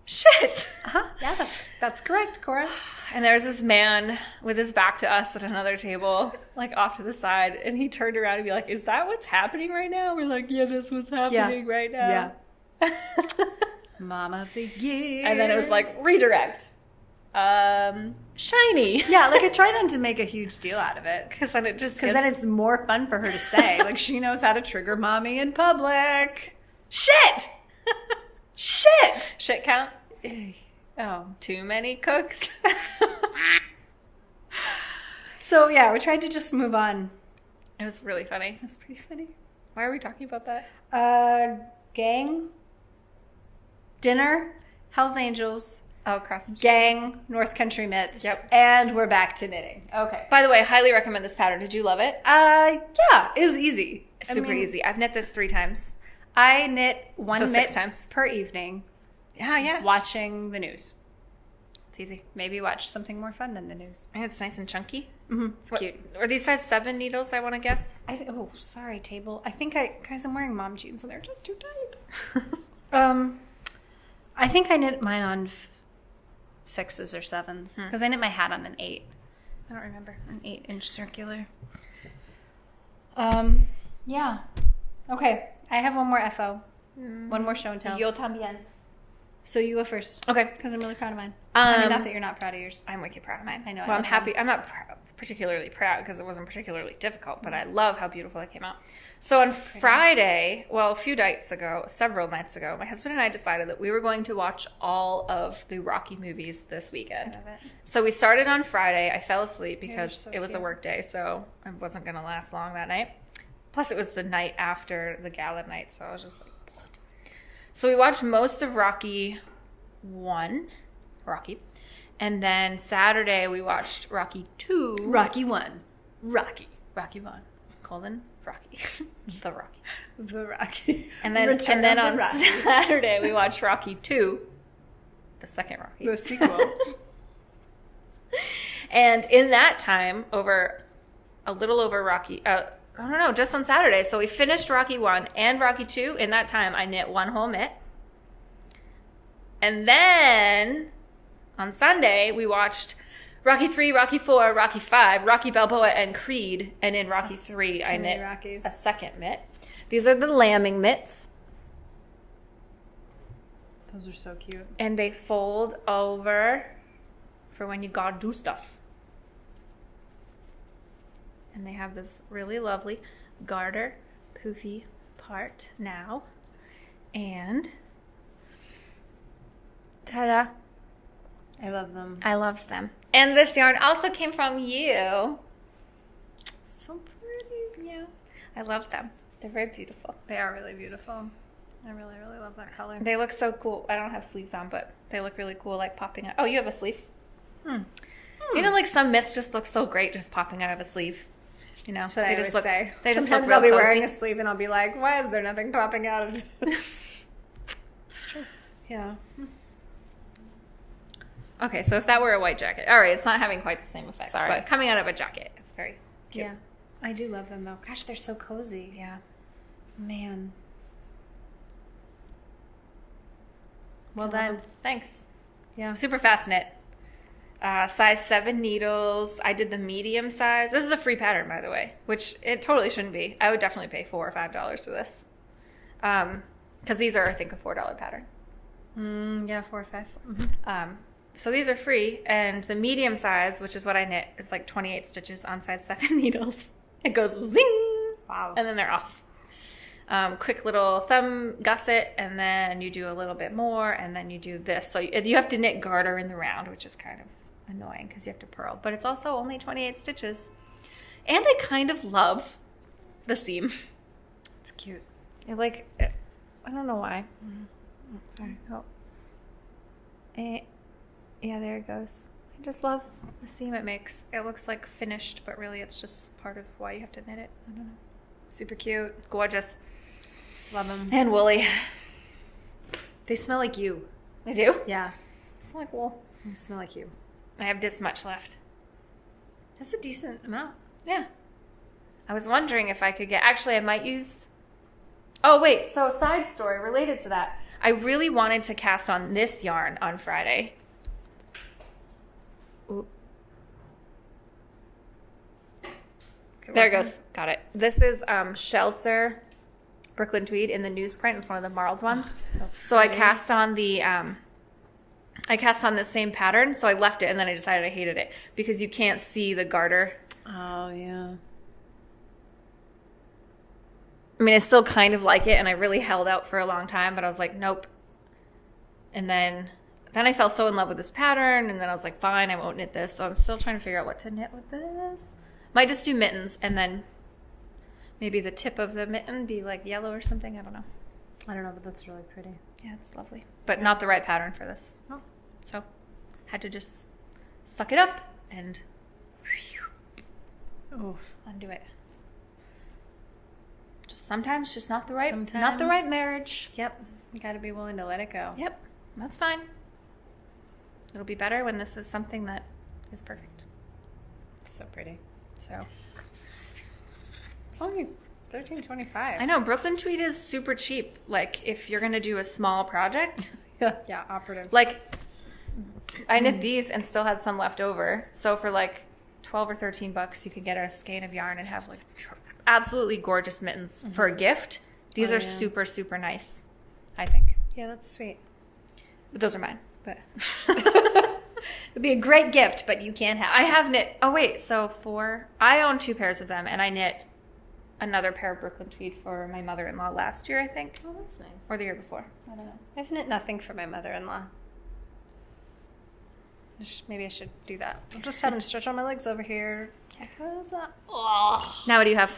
shit. Uh-huh. Yeah, that's correct, Cora. And there's this man with his back to us at another table, like off to the side, and he turned around and be like, is that what's happening right now? We're like, yeah, that's what's happening right now. Yeah. Mom of the year. And then it was like, redirect. Shiny. Yeah, like I try not to make a huge deal out of it. Because then then it's more fun for her to say. Like she knows how to trigger mommy in public. Shit! Shit! Shit count? Oh. Too many cooks. So yeah, we tried to just move on. It was really funny. That's pretty funny. Why are we talking about that? Gang, dinner, Hell's Angels, Across the street. gang, North Country mitts. Yep. And we're back to knitting. Okay. By the way, highly recommend this pattern. Did you love it? Yeah, it was easy. Super easy. I've knit this 3 times. I knit one So mitt 6 times per evening. Yeah. Watching the news. It's easy. Maybe watch something more fun than the news. And it's nice and chunky. Mm-hmm. It's cute. Are these size 7 needles, I want to guess? Oh, sorry, table. Guys, I'm wearing mom jeans and they're just too tight. I think I knit mine on 6s or 7s because I knit my hat on an 8. I don't remember. An 8-inch circular. Yeah. Okay. I have one more FO. One more show and tell. Yo también. So you go first. Okay. Because I'm really proud of mine. I mean, not that you're not proud of yours. I'm wicked proud of mine. I know. Well, I'm happy. I'm not particularly proud because it wasn't particularly difficult, but I love how beautiful it came out. So on Friday, well, several nights ago, my husband and I decided that we were going to watch all of the Rocky movies this weekend. I love it. So we started on Friday. I fell asleep because so it was a cute. work day, so it wasn't going to last long that night. Plus, it was the night after the gala night, so I was just like... So we watched most of Rocky 1, and then Saturday we watched Rocky 2. Rocky 1. Rocky 1. Colon, Rocky. The Rocky. The Rocky. And then on Saturday we watched Rocky 2, the second Rocky. The sequel. And in that time, a little over Rocky... I don't know, just on Saturday. So we finished Rocky 1 and Rocky 2. In that time, I knit one whole mitt. And then on Sunday, we watched Rocky 3, Rocky 4, Rocky 5, Rocky Balboa, and Creed. And in Rocky 3, I knit a second mitt. These are the lambing mitts. Those are so cute. And they fold over for when you gotta do stuff. And they have this really lovely garter, poofy part now. And ta-da. I love them. I love them. And this yarn also came from you. So pretty. Yeah. I love them. They're very beautiful. They are really beautiful. I really, really love that color. They look so cool. I don't have sleeves on, but they look really cool, like popping out. Oh, you have a sleeve? You know, like some mitts just look so great just popping out of a sleeve. You know, that's what I always say. They just Sometimes look I'll be cozy. wearing a sleeve and I'll be like, why is there nothing popping out of this? It's true. Yeah. Okay, so if that were a white jacket. All right, it's not having quite the same effect. Sorry. But coming out of a jacket, it's very cute. Yeah. I do love them, though. Gosh, they're so cozy. Yeah. Man. Well done. Thanks. Yeah. Super fast knit. Size 7 needles. I did the medium size. This is a free pattern, by the way, which it totally shouldn't be. I would definitely pay $4 or $5 for this. Because these are, I think, a $4 pattern. Yeah, 4 or 5. Mm-hmm. So these are free, and the medium size, which is what I knit, is like 28 stitches on size 7 needles. It goes zing! Wow. And then they're off. Quick little thumb gusset, and then you do a little bit more, and then you do this. So you have to knit garter in the round, which is kind of annoying because you have to purl. But it's also only 28 stitches. And I kind of love the seam. It's cute. I like it. I don't know why. Oh, sorry. Oh. Yeah, there it goes. I just love the seam it makes. It looks like finished, but really it's just part of why you have to knit it. I don't know. Super cute. Gorgeous. Love them. And woolly. They smell like you. They do? Yeah. It's like wool. They smell like you. I have this much left. That's a decent amount. Yeah. I was wondering if I could get... Actually, I might use... Oh, wait. So, side story related to that. I really wanted to cast on this yarn on Friday. Ooh. There it goes. Got it. This is Shelter Brooklyn Tweed in the newsprint. It's one of the marled ones. Oh, so I cast on the same pattern. So I left it, and then I decided I hated it because you can't see the garter. Oh, yeah. I mean, I still kind of like it, and I really held out for a long time, but I was like, nope. And then I fell so in love with this pattern, and then I was like, fine, I won't knit this. So I'm still trying to figure out what to knit with this. Might just do mittens, and then maybe the tip of the mitten be like yellow or something. I don't know. I don't know, but that's really pretty. Yeah, it's lovely. But not the right pattern for this. Oh. So had to just suck it up and undo it. Sometimes just not the right marriage. Yep. You got to be willing to let it go. Yep. That's fine. It'll be better when this is something that is perfect. So pretty. So it's only $13.25. I know Brooklyn Tweed is super cheap. Like if you're gonna do a small project. Yeah, operative. Like I knit these and still had some left over. So for like $12 or $13 you could get a skein of yarn and have like absolutely gorgeous mittens for a gift. These are super, super nice, I think. Yeah, that's sweet. But those are mine. But it'd be a great gift, but you can't have. I have knit. Oh wait, so I own 2 pairs of them, and I knit another pair of Brooklyn Tweed for my mother-in-law last year, I think. Oh, that's nice. Or the year before. I don't know. I've knit nothing for my mother-in-law. Maybe I should do that. I'm just having to stretch all my legs over here. How's that? Oh. Now what do you have?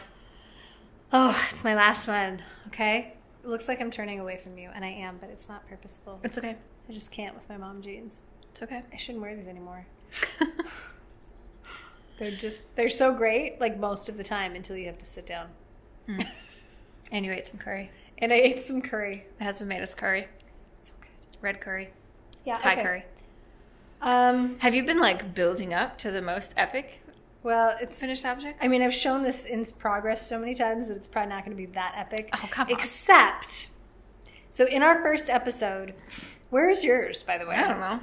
Oh, it's my last one. Okay. It looks like I'm turning away from you, and I am, but it's not purposeful. It's okay. I just can't with my mom jeans. It's okay. I shouldn't wear these anymore. They're so great, like most of the time until you have to sit down. And you ate some curry. And I ate some curry. My husband made us curry. So good. Red curry. Yeah, Thai okay. curry. Have you been like building up to the most epic finished object? I mean, I've shown this in progress so many times that it's probably not going to be that epic. Oh, come on. Except, so in our first episode, where's yours, by the way? I don't know.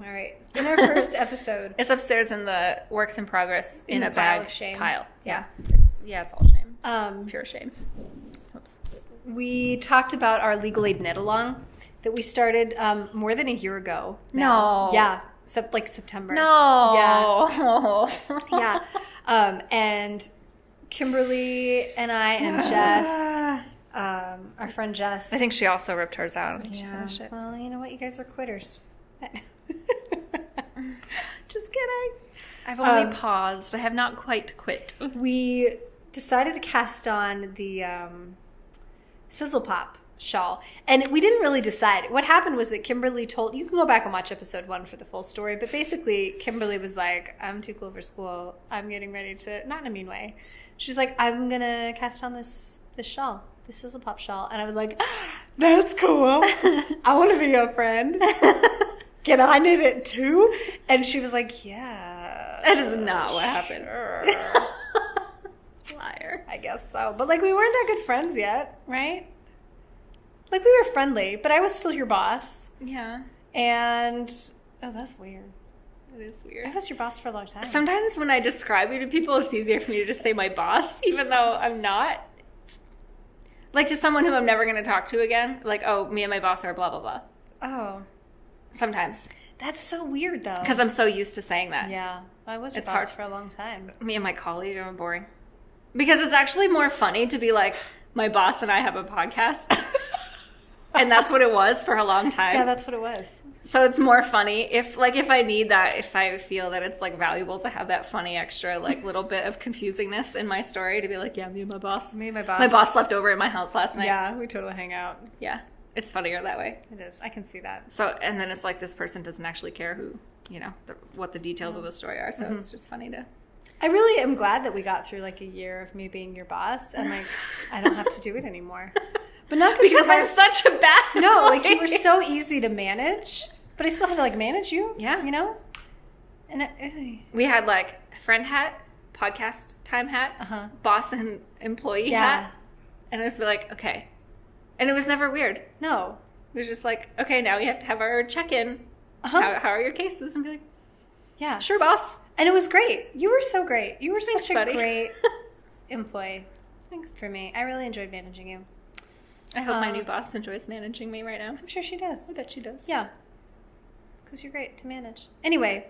All right. In our first episode. It's upstairs in the works in progress in a pile bag of shame. pile. Yeah. It's all shame. Pure shame. Oops. We talked about our Legal Aid knit along that we started more than a year ago. No. Yeah. Like September. No. Yeah. And Kimberly and I and Jess, our friend Jess. I think she also ripped hers out. Yeah. She finished it. Well, you know what? You guys are quitters. Just kidding. I've only paused. I have not quite quit. We decided to cast on the Sizzle Pop shawl. And we didn't really decide. What happened was that Kimberly told, you can go back and watch episode 1 for the full story, but basically Kimberly was like, I'm too cool for school. I'm getting ready to, not in a mean way. She's like, I'm going to cast on this shawl, this Sizzle Pop shawl. And I was like, that's cool. I want to be your friend. Can I knit it too? And she was like, yeah. That is not what happened. Sure. Liar. I guess so. But like, we weren't that good friends yet, right? Like, we were friendly, but I was still your boss. Yeah. And, oh, that's weird. It is weird. I was your boss for a long time. Sometimes when I describe you to people, it's easier for me to just say my boss, even though I'm not. Like, to someone who I'm never going to talk to again. Like, oh, me and my boss are blah, blah, blah. Oh. Sometimes. That's so weird, though. Because I'm so used to saying that. Yeah. I was your It's boss hard. for a long time. Me and my colleague are boring. Because it's actually more funny to be like, my boss and I have a podcast. And that's what it was for a long time. Yeah, that's what it was. So it's more funny if I need that, if I feel that it's like valuable to have that funny extra like little bit of confusingness in my story to be like, yeah, me and my boss. Me and my boss. My boss slept over at my house last night. Yeah, we totally hang out. Yeah. It's funnier that way. It is. I can see that. So, and then it's like this person doesn't actually care who, what the details of the story are. So it's just funny to. I really am glad that we got through like a year of me being your boss and like I don't have to do it ananymore. But not because I'm such a bad No, like you employee. were so easy to manage, but I still had to like manage you. Yeah. You know? And we had like friend hat, podcast time hat, boss and employee hat. And it was like, okay. And it was never weird. No. It was just like, okay, now we have to have our check-in. How are your cases? And be like, yeah. Sure, boss. And it was great. You were so great. You were Thanks, such a buddy. great employee. Thanks. For me. I really enjoyed managing you. I hope my new boss enjoys managing me right now. I'm sure she does. I bet she does. Yeah. Because you're great to manage. Anyway,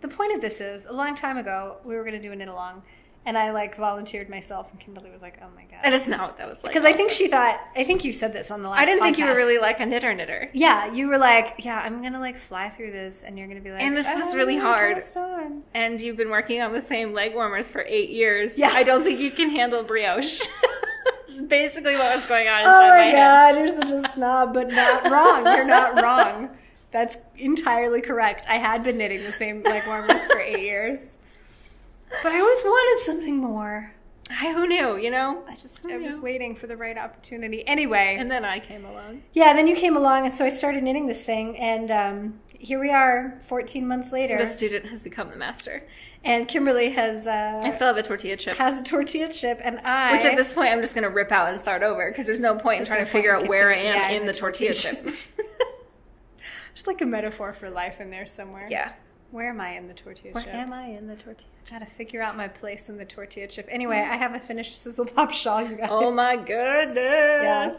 the point of this is, a long time ago, we were going to do a knit along, and I like volunteered myself, and Kimberly was like, oh my God. That is not what that was like. Because I think she thought, I think you said this on the last I didn't think you were podcast. really like a knitter. Yeah, you were like, yeah, I'm going to like fly through this, and you're going to be like, And this is really hard. cast on. And you've been working on the same leg warmers for 8 years. Yeah. I don't think you can handle brioche. This is basically what was going on Oh inside my my head. God, you're such a snob, but not wrong. You're not wrong. That's entirely correct. I had been knitting the same leg warmers for 8 years. But I always wanted something more. Who knew, I was waiting for the right opportunity. Anyway. And then I came along. Yeah, then you came along, and so I started knitting this thing, and here we are 14 months later. The student has become the master. And Kimberly has... I still have a tortilla chip. Has a tortilla chip, and I... Which at this point I'm just going to rip out and start over, because there's no point in trying to figure out where I am in the tortilla chip. Just like a metaphor for life in there somewhere. Yeah. Where am I in the tortilla chip? Where am I in the tortilla chip? Gotta figure out my place in the tortilla chip. Anyway, I have a finished Sizzle Pop shawl, you guys. Oh my goodness. Yes.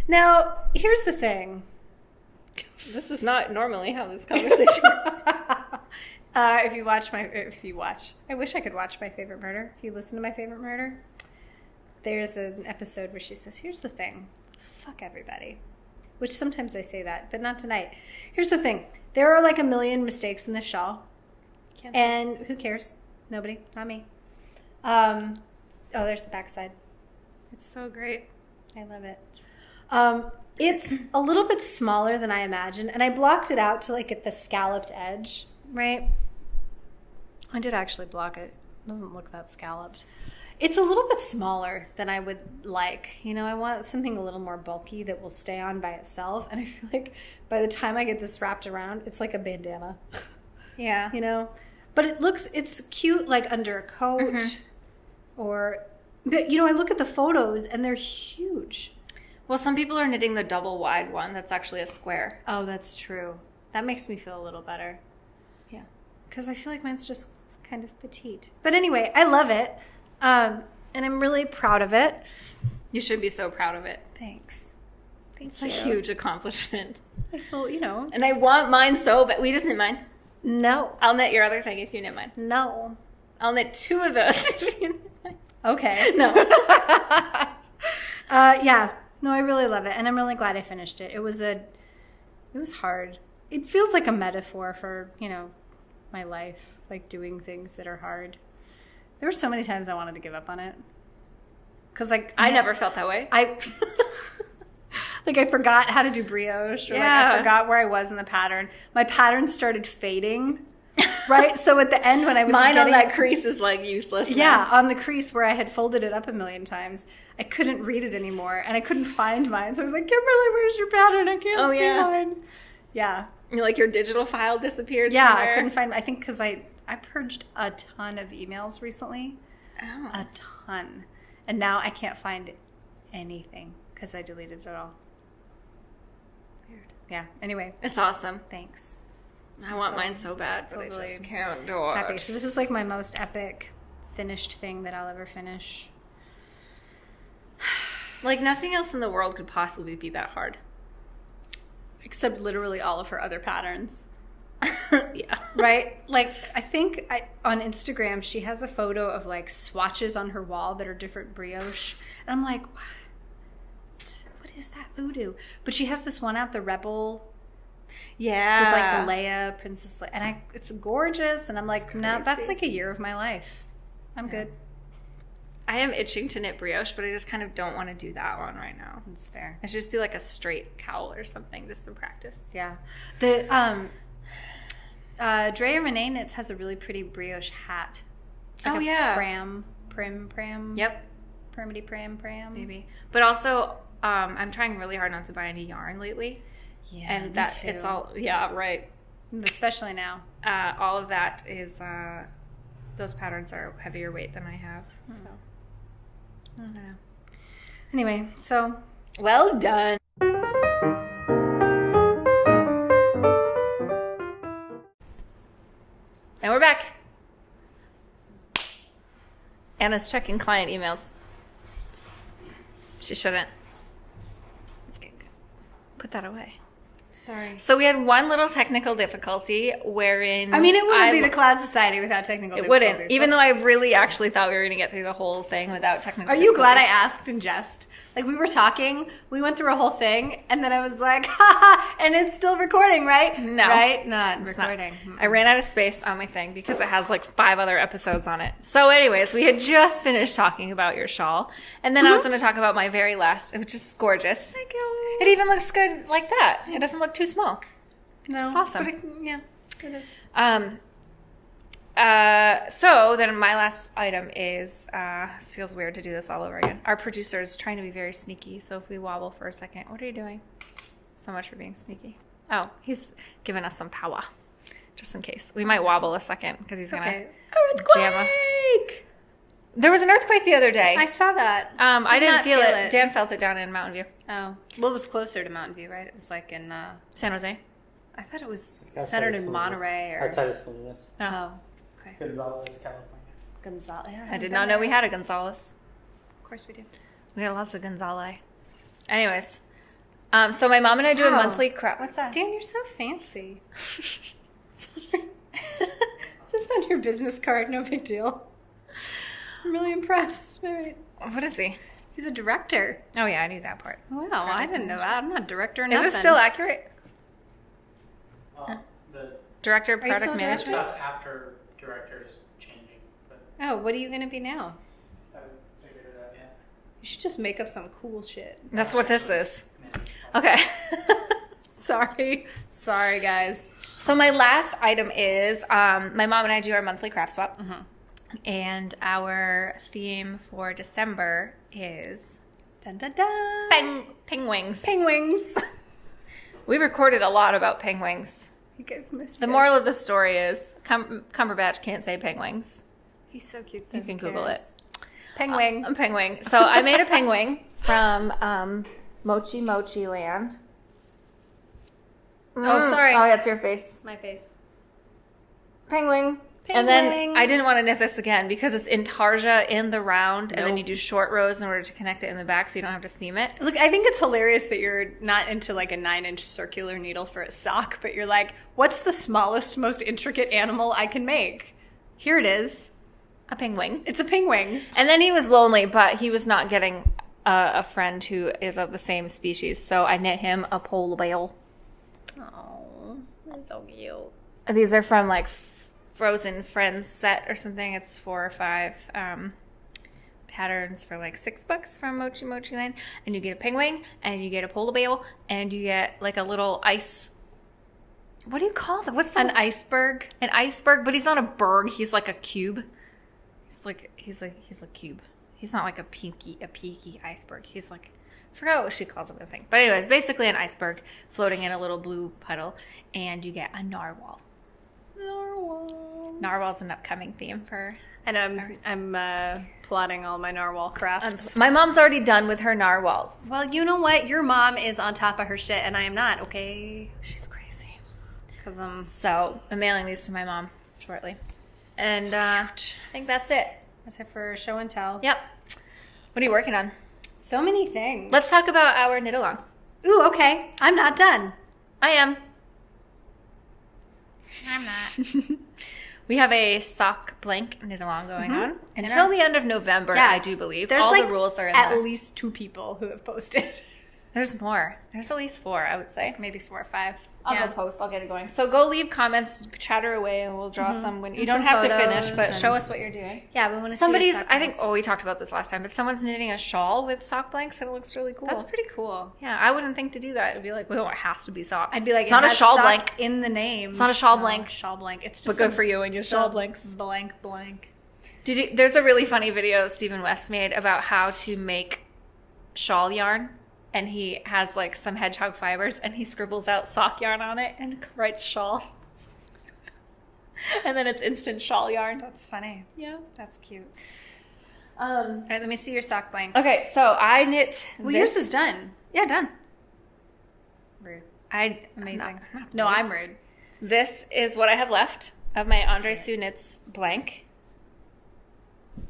Now, here's the thing. This is not normally how this conversation goes. If you watch, I wish I could watch My Favorite Murder. If you listen to My Favorite Murder, there's an episode where she says, here's the thing, fuck everybody. Which sometimes I say that, but not tonight. Here's the thing. There are like a million mistakes in this shawl. And who cares? Nobody. Not me. Oh, there's the backside. It's so great. I love it. It's a little bit smaller than I imagined, and I blocked it out to like at the scalloped edge, right? I did actually block it. It doesn't look that scalloped. It's a little bit smaller than I would like. I want something a little more bulky that will stay on by itself, and I feel like by the time I get this wrapped around, it's like a bandana. Yeah. But it's cute like under a coat but I look at the photos and they're huge. Well, some people are knitting the double wide one that's actually a square. Oh, that's true. That makes me feel a little better. Yeah. Because I feel like mine's just kind of petite. But anyway, I love it. And I'm really proud of it. You should be so proud of it. Thanks. It's a huge accomplishment. I feel, And I want mine so bad. We just knit mine. No. I'll knit your other thing if you knit mine. No. I'll knit 2 of those if you knit mine. Okay. No. Yeah. No, I really love it. And I'm really glad I finished it. It was hard. It feels like a metaphor for, my life, like doing things that are hard. There were so many times I wanted to give up on it. Because, like... I never felt that way. Like I forgot how to do brioche, or like I forgot where I was in the pattern. My pattern started fading. Right? So at the end when I was Mine on that crease is like useless. Yeah, on the crease where I had folded it up a million times, I couldn't read it anymore and I couldn't find mine. So I was like, Kimberly, where's your pattern? I can't see mine. Yeah. Like your digital file disappeared somewhere? I couldn't find I think because I purged a ton of emails recently. Oh. A ton. And now I can't find anything because I deleted it all. Weird. Yeah. Anyway. It's awesome. Thanks. I want mine so bad, but I just can't do it. Happy. So this is like my most epic finished thing that I'll ever finish. Like nothing else in the world could possibly be that hard. Except literally all of her other patterns. Yeah. Right? Like I think on Instagram she has a photo of like swatches on her wall that are different brioche. And I'm like, what is that voodoo? But she has this one out, the Rebel. Yeah. With like Leia, Princess Leia. And it's gorgeous. And I'm like, no, that's like a year of my life. I'm good. I am itching to knit brioche, but I just kind of don't want to do that one right now. That's fair. I should just do like a straight cowl or something just to practice. Yeah. The Andrea Renee Knits has a really pretty brioche hat. It's like prim. Yep. Primity pram. Maybe. But also, I'm trying really hard not to buy any yarn lately. Yeah, and that it's all right. Especially now. All of that is those patterns are heavier weight than I have. So I don't know. Anyway, so well done. And we're back. Anna's checking client emails. She shouldn't. Put that away. Sorry. So we had one little technical difficulty wherein... I mean, it wouldn't be the Cloud Society without technical difficulties. It wouldn't. Even though I really actually thought we were going to get through the whole thing without technical difficulties. Are you glad I asked in jest? Like, we were talking, we went through a whole thing, and then I was like, ha, and it's still recording, right? No. Right? Not recording. Not. I ran out of space on my thing because it has like 5 other episodes on it. So anyways, we had just finished talking about your shawl, and then I was going to talk about my very last, which is gorgeous. Thank you. It even looks good like that. It doesn't look too small. No. It's awesome. But it is. So then my last item is, this feels weird to do this all over again. Our producer is trying to be very sneaky, so if we wobble for a second, what are you doing? So much for being sneaky. Oh, he's giving us some power, just in case. We might wobble a second, because he's going to jam us. Earthquake! There was an earthquake the other day. I saw that. I didn't feel it. Dan felt it down in Mountain View. Oh. Well, it was closer to Mountain View, right? It was like in... San Jose? I thought it was centered in Monterey. Or... Outside of Salinas. Oh. Okay. Gonzales, California. Gonzales. Yeah, I did not know we had a Gonzales. Of course we do. We got lots of Gonzales. Anyways, so my mom and I do a monthly crap. What's that? Dan, you're so fancy. Just on your business card, no big deal. I'm really impressed. All right. What is he? He's a director. Oh yeah, I knew that part. Wow, I didn't know that. I'm not a director or Is nothing. this still accurate? The Director of Are you Product still a Management? stuff after directors changing, but Oh, what are you going to be now? I haven't figured it out yet. You should just make up some cool shit. That's what this is. Yeah. Okay. Sorry, guys. So my last item is my mom and I do our monthly craft swap. Mm-hmm. And our theme for December is Dun dun dun. penguins. Penguins. We recorded a lot about penguins. You guys missed The it. moral of the story is Cumberbatch can't say penguins. He's so cute. You can Google it. Penguin. A penguin. So I made a penguin from MochiMochiLand. Oh, sorry. Oh, that's your face. My face. Penguin. And then I didn't want to knit this again because it's intarsia in the round, and then you do short rows in order to connect it in the back so you don't have to seam it. Look, I think it's hilarious that you're not into like a 9-inch circular needle for a sock, but you're like, what's the smallest, most intricate animal I can make? Here it is. A penguin. It's a penguin. And then he was lonely, but he was not getting a friend who is of the same species, so I knit him a polar bear. Oh, that's so cute. These are from like Frozen Friends set or something. It's 4 or 5 patterns for like $6 from MochiMochiLand, and you get a penguin, and you get a polar bear, and you get like a little ice. What do you call them? What's that? An iceberg. An iceberg, but he's not a berg. He's like a cube. He's a cube. He's not like a peaky iceberg. He's like, I forgot what she calls it, I think. But anyways, basically an iceberg floating in a little blue puddle, and you get a narwhal. Narwhal's an upcoming theme for. And I'm plotting all my narwhal crafts. My mom's already done with her narwhals. Well, you know what? Your mom is on top of her shit, and I am not. Okay, She's crazy. So I'm mailing these to my mom shortly, and I think that's it. That's it for show and tell. Yep. What are you working on? So many things. Let's talk about our knit along. Ooh, okay. I'm not done. I am. I'm not. We have a sock blank knit along going on until the end of November, I do believe. There's all like the rules are in at there. least 2 people who have posted. There's more. There's at least 4, I would say. Maybe 4 or 5. I'll go post. I'll get it going. So go leave comments, chatter away, and we'll draw some. When you don't have to finish, but show us what you're doing. Yeah, we want to see Somebody's. your sock I think. blanks. We talked about this last time, but someone's knitting a shawl with sock blanks, and it looks really cool. That's pretty cool. Yeah, I wouldn't think to do that. It'd be like, well, it has to be socks. I'd be like, it's not a shawl sock blank in the name. It's not a shawl blank. Shawl blank. It's But just good for you and your shawl blanks. Blank. There's a really funny video Stephen West made about how to make shawl yarn. And he has like some hedgehog fibers, and he scribbles out sock yarn on it and writes shawl. And then it's instant shawl yarn. That's funny. Yeah. That's cute. All right, let me see your sock blank. Okay, so I knit. Well, yours is done. Yeah, done. Rude. Amazing. No, I'm rude. This is what I have left of my Andre Sue Knits blank.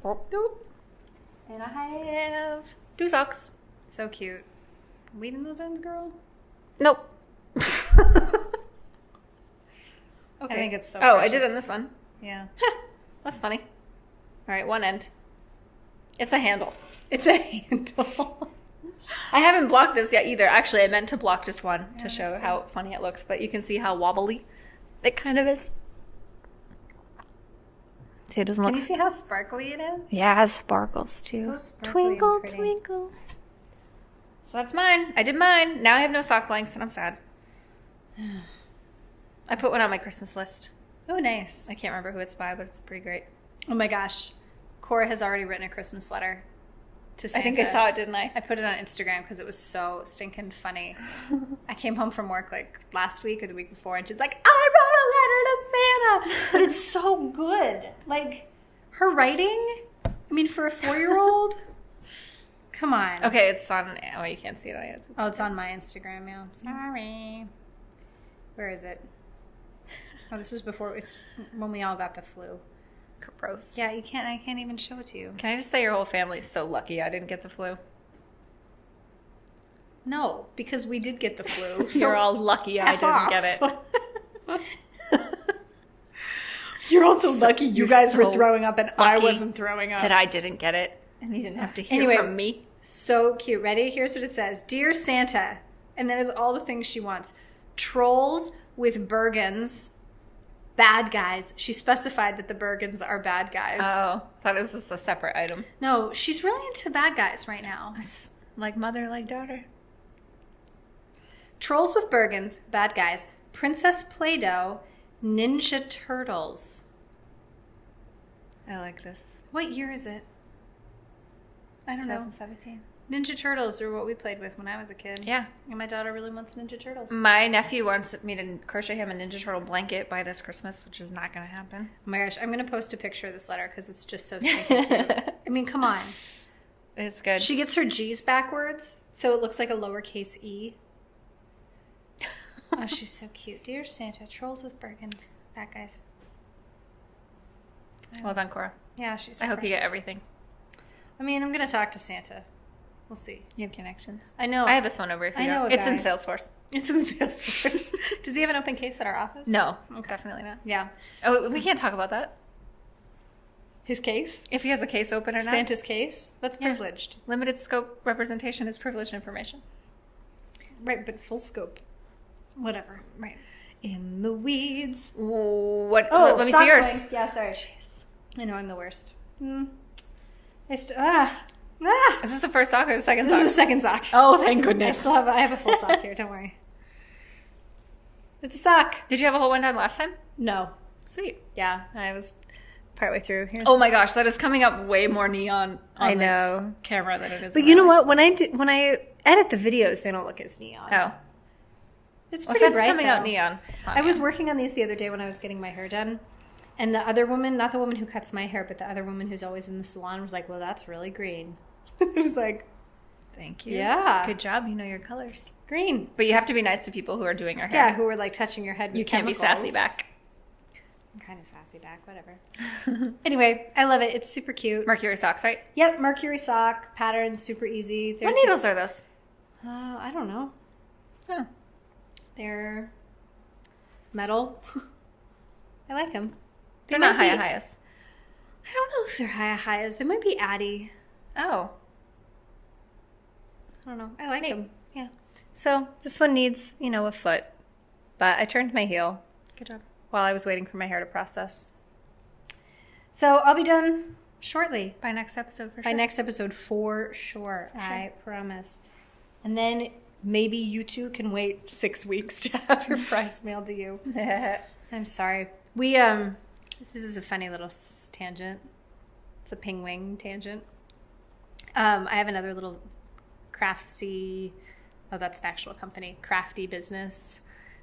And I have 2 socks. So cute. Weaving those ends, girl? Nope. Okay. I think it's so precious. I precious. did on this one. Yeah. That's funny. All right, one end. It's a handle. It's a handle. I haven't blocked this yet either. Actually, I meant to block just one to show how funny it looks, but you can see how wobbly it kind of is. See, it doesn't look... Can you see how sparkly it is? Yeah, it has sparkles too. So sparkly Twinkle, and pretty. twinkle. So that's mine. I did mine. Now I have no sock blanks, and I'm sad. I put one on my Christmas list. Oh, nice. I can't remember who it's by, but it's pretty great. Oh my gosh. Cora has already written a Christmas letter to Santa. I think I saw it, didn't I? I put it on Instagram because it was so stinking funny. I came home from work like last week or the week before, and she's like, I wrote a letter to Santa. But it's so good. Like, her writing, I mean, for a 4-year-old, come on. Okay, it's on... Oh, you can't see it on it. It's on my Instagram, yeah. Sorry. Where is it? Oh, this was before, it's when we all got the flu. Gross. Yeah, I can't even show it to you. Can I just say your whole family's so lucky I didn't get the flu? No, because we did get the flu. You're all lucky I didn't get it. You're also lucky you guys were so throwing up and I wasn't throwing up. That I didn't get it, and you didn't have to hear from me. So cute. Ready? Here's what it says. Dear Santa, and that is all the things she wants. Trolls with Bergens. Bad guys. She specified that the Bergens are bad guys. Oh, thought it was just a separate item. No, she's really into bad guys right now. It's like mother, like daughter. Trolls with Bergens, bad guys. Princess Play-Doh, Ninja Turtles. I like this. What year is it? I don't know. 2017. Ninja Turtles are what we played with when I was a kid. Yeah. And my daughter really wants Ninja Turtles. My nephew wants me to crochet him a Ninja Turtle blanket by this Christmas, which is not going to happen. Oh my gosh, I'm going to post a picture of this letter because it's just so stinking cute. I mean, come on. It's good. She gets her G's backwards, so it looks like a lowercase e. Oh, she's so cute. Dear Santa, trolls with Bergens. Bad guys. Well done, Cora. Yeah, she's I hope you get precious. everything. I mean, I'm going to talk to Santa. We'll see. You have connections. I know. I have this one over if you I know don't. a It's in guy. Salesforce. It's in Salesforce. Does he have an open case at our office? No, definitely not. Yeah. Oh, we can't talk about that. His case? If he has a case open or not. Santa's case? That's Yeah. privileged. Limited scope representation is privileged information. Right, but full scope. Whatever. Right. In the weeds. Let me see yours. Yeah, sorry. I know I'm the worst. Is this the first sock or the second sock? This is the second sock. Oh, thank goodness. I have a full sock here. Don't worry. It's a sock. Did you have a whole one done last time? No. Sweet. Yeah, I was partway through here. Oh my gosh, that is coming up way more neon on this camera than it is. But you know what? When I edit the videos, they don't look as neon. Oh. It's Well, pretty if it's bright, coming though. out neon. It's not I was neon. working on these the other day when I was getting my hair done. And the other woman, not the woman who cuts my hair, but the other woman who's always in the salon was like, well, that's really green. I was like, Thank you. Yeah. Good job. You know your colors. green. But you have to be nice to people who are doing your hair. Yeah, who were like touching your head with You can't be chemicals. sassy back. I'm kind of sassy back, whatever. Anyway, I love it. It's super cute. Mercury socks, right? Yep, Mercury sock, pattern, super easy. What needles are those? I don't know. Oh. They're metal. I like them. They're not Hiya-Hiyas. I don't know if they're Hiya-Hiyas. They might be Addy. Oh. I don't know. I like Neat. them. Yeah. So this one needs, a foot, but I turned my heel Good job. while I was waiting for my hair to process. So I'll be done shortly. By next episode for By sure. next episode, for sure. I promise. And then maybe you two can wait 6 weeks to have your prize mailed to you. I'm sorry. We this is a funny little tangent. It's a ping-wing tangent. I have another little craftsy, that's an actual company, crafty business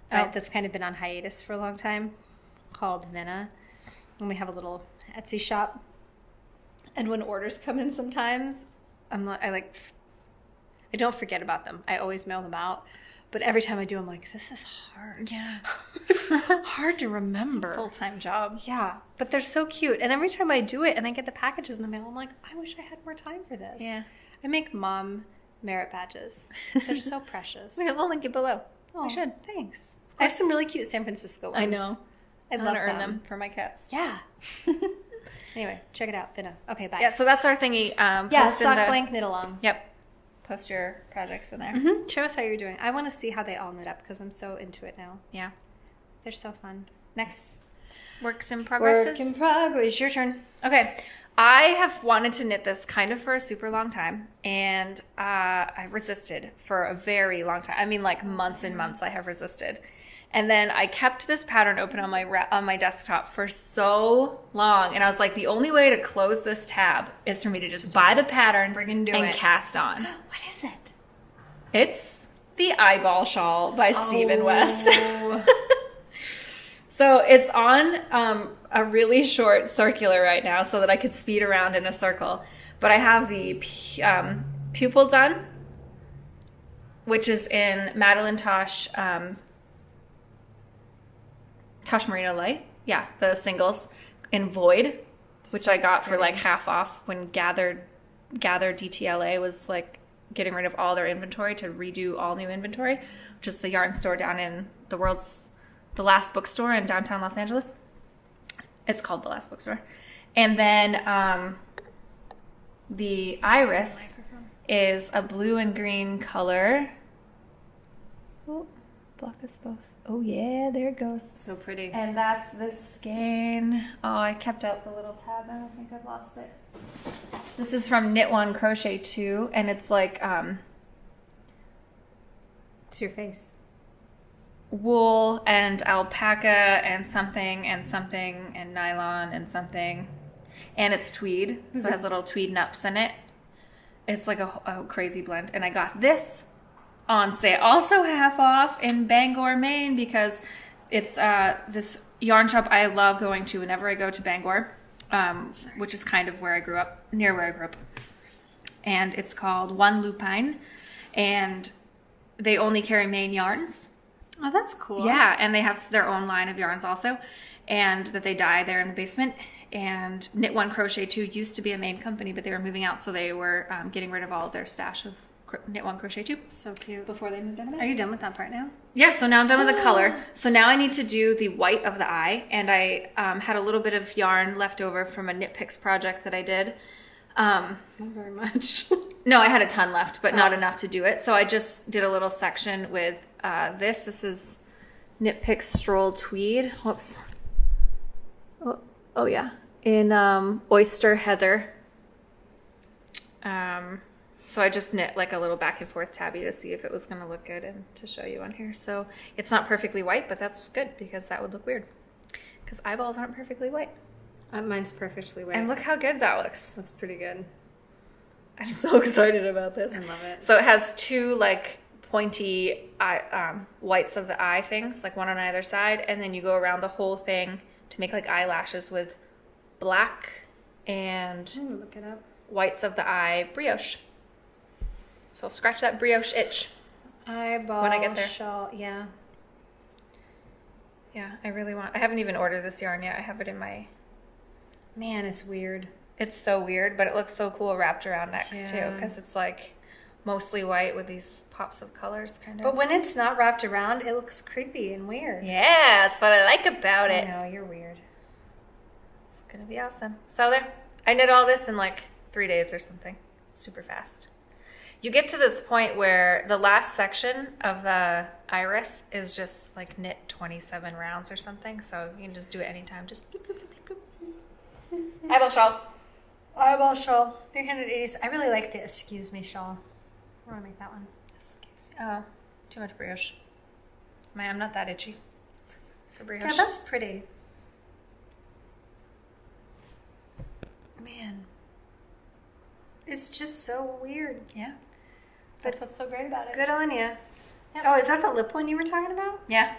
that's kind of been on hiatus for a long time, called Vinna. And we have a little Etsy shop. And when orders come in sometimes, I don't forget about them. I always mail them out. But every time I do, I'm like, this is hard. Yeah. It's hard to remember. Full-time job. Yeah, but they're so cute. And every time I do it and I get the packages in the mail, I'm like, I wish I had more time for this. Yeah. I make mom merit badges. They're so precious. We'll link it below. Oh, We should. Thanks. I have some really cute San Francisco ones. I know. I I love want to earn them for my cats. Yeah. Anyway, check it out. Vinna. Okay, bye. Yeah, so that's our thingy. Yeah, Post in sock the- blank knit along. Yep. Post your projects in there. Mm-hmm. Show us how you're doing. I want to see how they all knit up because I'm so into it now. Yeah. They're so fun. Next works in progress. Work in progress. Your turn. Okay. I have wanted to knit this kind of for a super long time, and I've resisted for a very long time. I mean, like months and months I have resisted. And then I kept this pattern open on my desktop for so long, and I was like, the only way to close this tab is for me to just buy the pattern and cast on. What is it? It's the Eyeball Shawl by Stephen Oh. West. So it's on a really short circular right now so that I could speed around in a circle. But I have the pupil done, which is in Madeline Tosh Merino Light. Yeah, the singles in Void, which I got for like half off when Gather DTLA was like getting rid of all their inventory to redo all new inventory, which is the yarn store down in the Last Bookstore in downtown Los Angeles. It's called the Last Bookstore. And then the Iris is a blue and green color. Oh, block us both. Oh yeah, there it goes. So pretty. And that's the skein. Oh, I kept out the little tab. I don't think I've lost it. This is from Knit One Crochet 2, and it's like It's your face. wool and alpaca and something and nylon and something. And it's tweed, so it has little tweed nups in it. It's like a crazy blend. And I got this on sale, also half off in Bangor, Maine, because it's this yarn shop I love going to whenever I go to Bangor, which is kind of where I grew up, near where I grew up. And it's called One Lupine, and they only carry Maine yarns. Oh, that's cool. Yeah, and they have their own line of yarns also, and that they dye there in the basement. And Knit One Crochet 2 used to be a Maine company, but they were moving out, so they were getting rid of all of their stash of Knit One Crochet 2 So cute. before they moved out of Maine. Are you done with that part now? Yeah, so now I'm done with the color. So now I need to do the white of the eye, and I had a little bit of yarn left over from a Knit Picks project that I did. Not very much. No, I had a ton left, but not enough to do it. So I just did a little section with this. This is Knit Picks Stroll Tweed. Whoops. Oh yeah. In Oyster Heather. So I just knit like a little back and forth tabby to see if it was going to look good and to show you on here. So it's not perfectly white, but that's good because that would look weird. Because eyeballs aren't perfectly white. Mine's perfectly white. And look how good that looks. That's pretty good. I'm so excited about this. I love it. So it has two like pointy whites of the eye things, like one on either side, and then you go around the whole thing to make like eyelashes with black and Look it up. whites of the eye brioche. So I'll scratch that brioche itch. Eyeball when I get there. shawl. Yeah. Yeah, I haven't even ordered this yarn yet. I have it in my... Man, it's weird. It's so weird, but it looks so cool wrapped around next too, Yeah. because it's like mostly white with these pops of colors kind of. But when it's not wrapped around, it looks creepy and weird. Yeah, that's what I like about it. I know, you're weird. It's gonna be awesome. So there, I knit all this in like 3 days or something. Super fast. You get to this point where the last section of the iris is just like knit 27 rounds or something, so you can just do it anytime. Just bloop, bloop, bloop, bloop, bloop. Eyeball shawl. Eyeball shawl. 380s. I really like the excuse me shawl. I want to make that one. Excuse me. Oh, too much brioche. Man, I'm not that itchy for brioche. Yeah, that's pretty. Man. It's just so weird. Yeah. That's what's so great about it. Good on you. Yep. Oh, is that the lip one you were talking about? Yeah.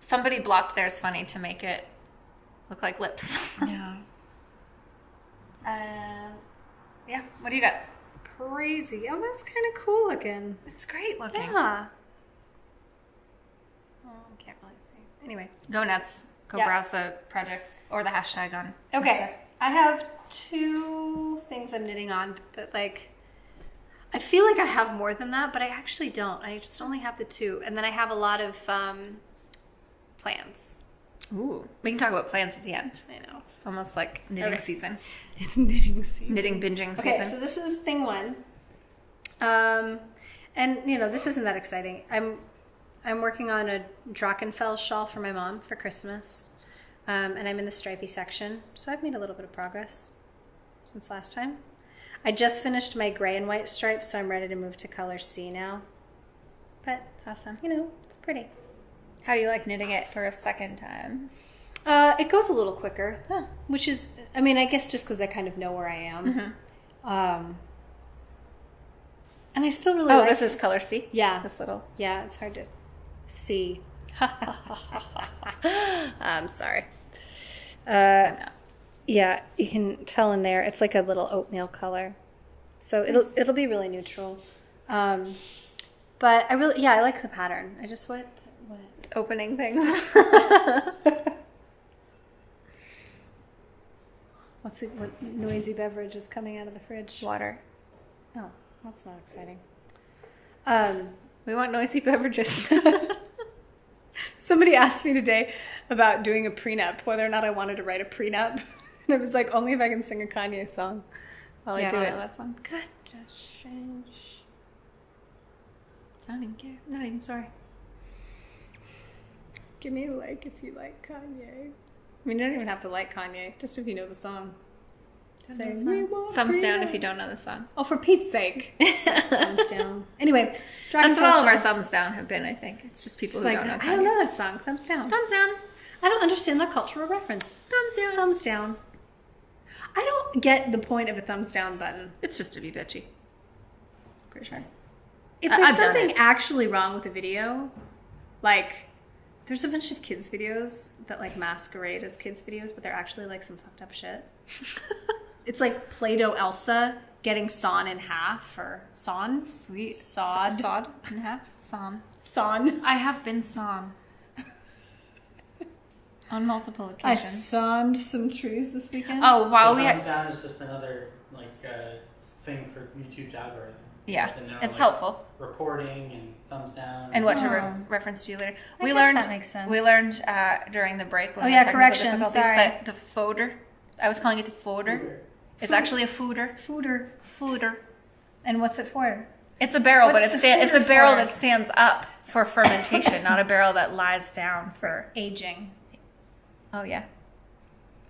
Somebody blocked theirs funny to make it look like lips. Yeah. Yeah. What do you got? Crazy. Oh, that's kind of cool looking. It's great looking. Yeah. Oh, can't really see. Anyway. Go nuts. Go Yeah. browse the projects or the hashtag on. Okay. I have 2 things I'm knitting on, but like, I feel like I have more than that, but I actually don't. I just only have the 2. And then I have a lot of plans. Ooh. We can talk about plans at the end. I know. It's almost like knitting Okay. season. It's knitting season. Knitting binging season. Okay, so this is thing 1. And you know, this isn't that exciting. I'm working on a Drachenfels shawl for my mom for Christmas. And I'm in the stripy section. So I've made a little bit of progress since last time. I just finished my gray and white stripes, so I'm ready to move to color C now. But It's awesome. you know, it's pretty. How do you like knitting it for a second time? It goes a little quicker, which is, I mean, I guess just because I kind of know where I am. Mm-hmm. And I still really Oh, like this it. is color C? Yeah. This little. Yeah, it's hard to see. I'm sorry. Yeah, you can tell in there. It's like a little oatmeal color. So it'll be really neutral. But I like the pattern. I just what Opening things. what noisy beverage is coming out of the fridge? Water. Oh, that's not exciting. We want noisy beverages. Somebody asked me today about doing a prenup, whether or not I wanted to write a prenup. And it was like, only if I can sing a Kanye song while I do it. That song. God, just change. I don't even care. I'm not even sorry. Give me a like if you like Kanye. I mean, you don't even have to like Kanye, just if you know the song. Say, "We want Thumbs down if prenup." you don't know the song. Oh, for Pete's sake. Thumbs down. Anyway, That's what all of our Drachenfels. thumbs down have been, I think. It's just people It's who like, don't know I don't Kanye. know that song. Thumbs down. Thumbs down. I don't understand that cultural reference. Thumbs down. Thumbs down. I don't get the point of a thumbs down button. It's just to be bitchy. Pretty sure. If I've there's done something it. actually wrong with the video, like there's a bunch of kids videos that like masquerade as kids videos, but they're actually like some fucked up shit. It's like Play-Doh Elsa getting sawn in half, or sawn? Sweet. Sawed. Sawed in half. Sawn. Sawn. I have been sawn. On multiple I occasions. sawned some trees this weekend. Oh, wow. The We thumbs had, down is just another thing for YouTube's algorithm. yeah, And they're, it's like, helpful. Reporting and thumbs down. And what to Oh. reference to you later. I We guess learned that makes sense. We learned during the break when Oh, we yeah, had technical correction, difficulties sorry. that the fooder. I was calling it the fooder. It's actually a fooder. Fooder. Fooder. And what's it for? It's a barrel, What's but the it's a fooder barrel for? that stands up for fermentation, not a barrel that lies down for. Aging. Oh yeah,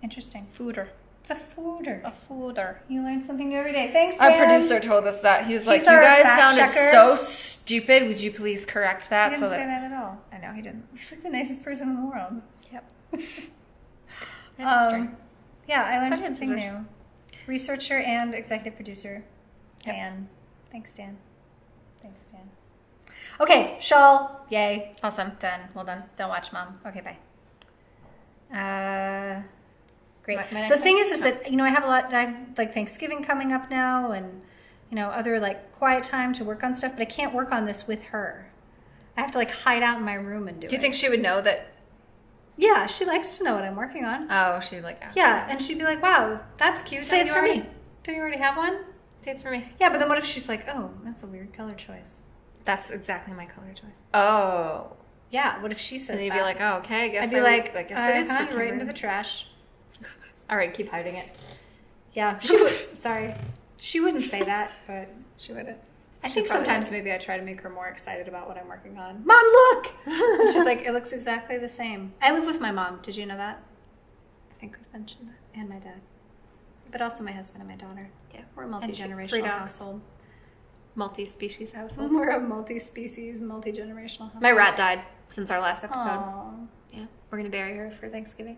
Interesting. fooder. It's a fooder. A folder. You learn something new every day. Thanks, Our Dan. producer told us that. He's like, you our guys fact sounded checker." so stupid. Would you please correct that? He didn't say that at all. I know he didn't. He's like the nicest person in the world. Yep. Yeah, I learned Funny something scissors. new. Researcher and executive producer, Yep. Dan. Thanks, Dan. Thanks, Dan. Okay, shawl. Yay. Awesome. Done. Well done. Don't watch, Mom. Okay, bye. Great. My next The thing one? is that, I have a lot, I have like Thanksgiving coming up now and, other like quiet time to work on stuff, but I can't work on this with her. I have to like hide out in my room and do it. Do you think she would know that? Yeah, she likes to know what I'm working on. Oh, she would like ask. Yeah, and she'd be like, wow, that's cute. Say it's for me. Don't you already have one? Say it's for me. Yeah, but then what if she's like, oh, that's a weird color choice? That's exactly my color choice. Oh. Yeah, what if she says And you'd that? be like, oh, okay, I guess I'd be like, I guess I it is for found it right Kimberly. into the trash. All right, keep hiding it. Yeah, she would. Sorry, she wouldn't say that, but She wouldn't. I She think probably sometimes maybe I try to make her more excited about what I'm working on. Mom, look! And she's like, it looks exactly the same. I live with my mom. Did you know that? I think we've mentioned that. And my dad. But also my husband and my daughter. Yeah. We're a And 3 multi-generational dogs. household. Multi-species household. We're a multi-species, multi-generational household. My rat died since our last episode. Aw. Yeah. We're going to bury her for Thanksgiving.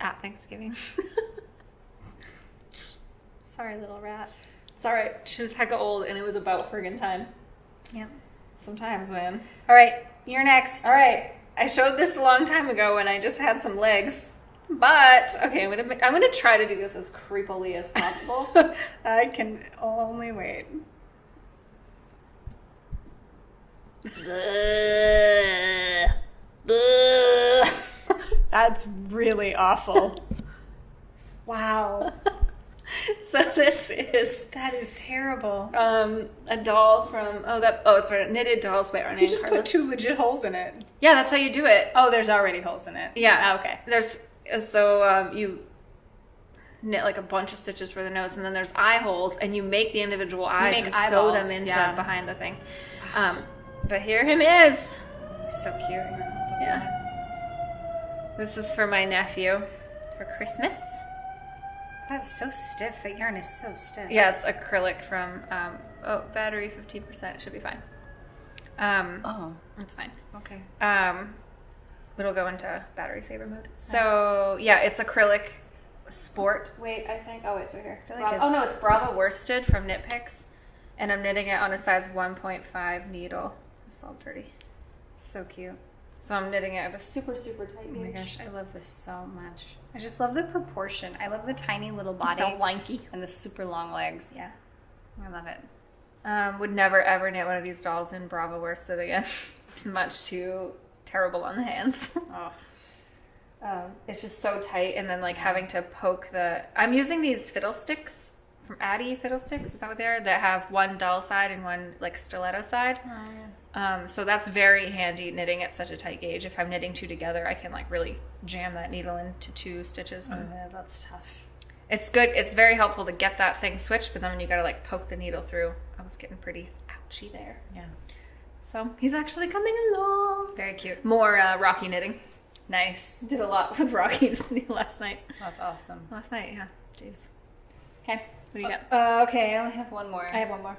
At Thanksgiving. Sorry, little rat. It's all right. She was hecka old, and it was about friggin' time. Yep. Sometimes, man. All right, you're next. All right. I showed this a long time ago when I just had some legs. But, okay, I'm gonna try to do this as creepily as possible. I can only wait. That's really awful. Wow. So this is That is terrible. a doll from it's right, Knitted Dolls by Arne. You just and put Carlos. 2 legit holes in it. Yeah, that's how you do it. Oh, there's already holes in it. Yeah. Okay. There's you knit like a bunch of stitches for the nose, and then there's eye holes, and you make the individual eyes make and eyeballs, sew them into yeah. behind the thing. But here him is. He's so cute. Yeah. This is for my nephew for Christmas. That's so stiff. That yarn is so stiff. Yeah, it's acrylic from battery 15%. It should be fine. It's fine. Okay. It'll go into battery saver mode. So yeah, it's acrylic sport weight, I think. Oh, it's right here. I feel like No, it's Bravo worsted from Knit Picks, and I'm knitting it on a size 1.5 needle. It's all dirty. So cute. So I'm knitting it at a super, super tight Oh my gauge. gosh, I love this so much. I just love the proportion. I love the tiny little body So lanky. and the super long legs. Yeah. I love it. Would never ever knit one of these dolls in Bravo worsted again. It's much too terrible on the hands. Oh. It's just so tight, and then like having to poke I'm using these fiddlesticks from Addie Fiddlesticks. Is that what they are? That have one dull side and one like stiletto side. Oh, yeah. So that's very handy knitting at such a tight gauge. If I'm knitting 2 together, I can like really jam that needle into 2 stitches. Oh, yeah, that's tough. It's good. It's very helpful to get that thing switched, but then when you gotta like poke the needle through, I was getting pretty ouchy there. Yeah. So he's actually coming along. Very cute. More Rocky knitting. Nice. Did a lot with Rocky last night. That's awesome. Last night, yeah. Jeez. Okay, what do you got? Okay, I only have one more. I have one more.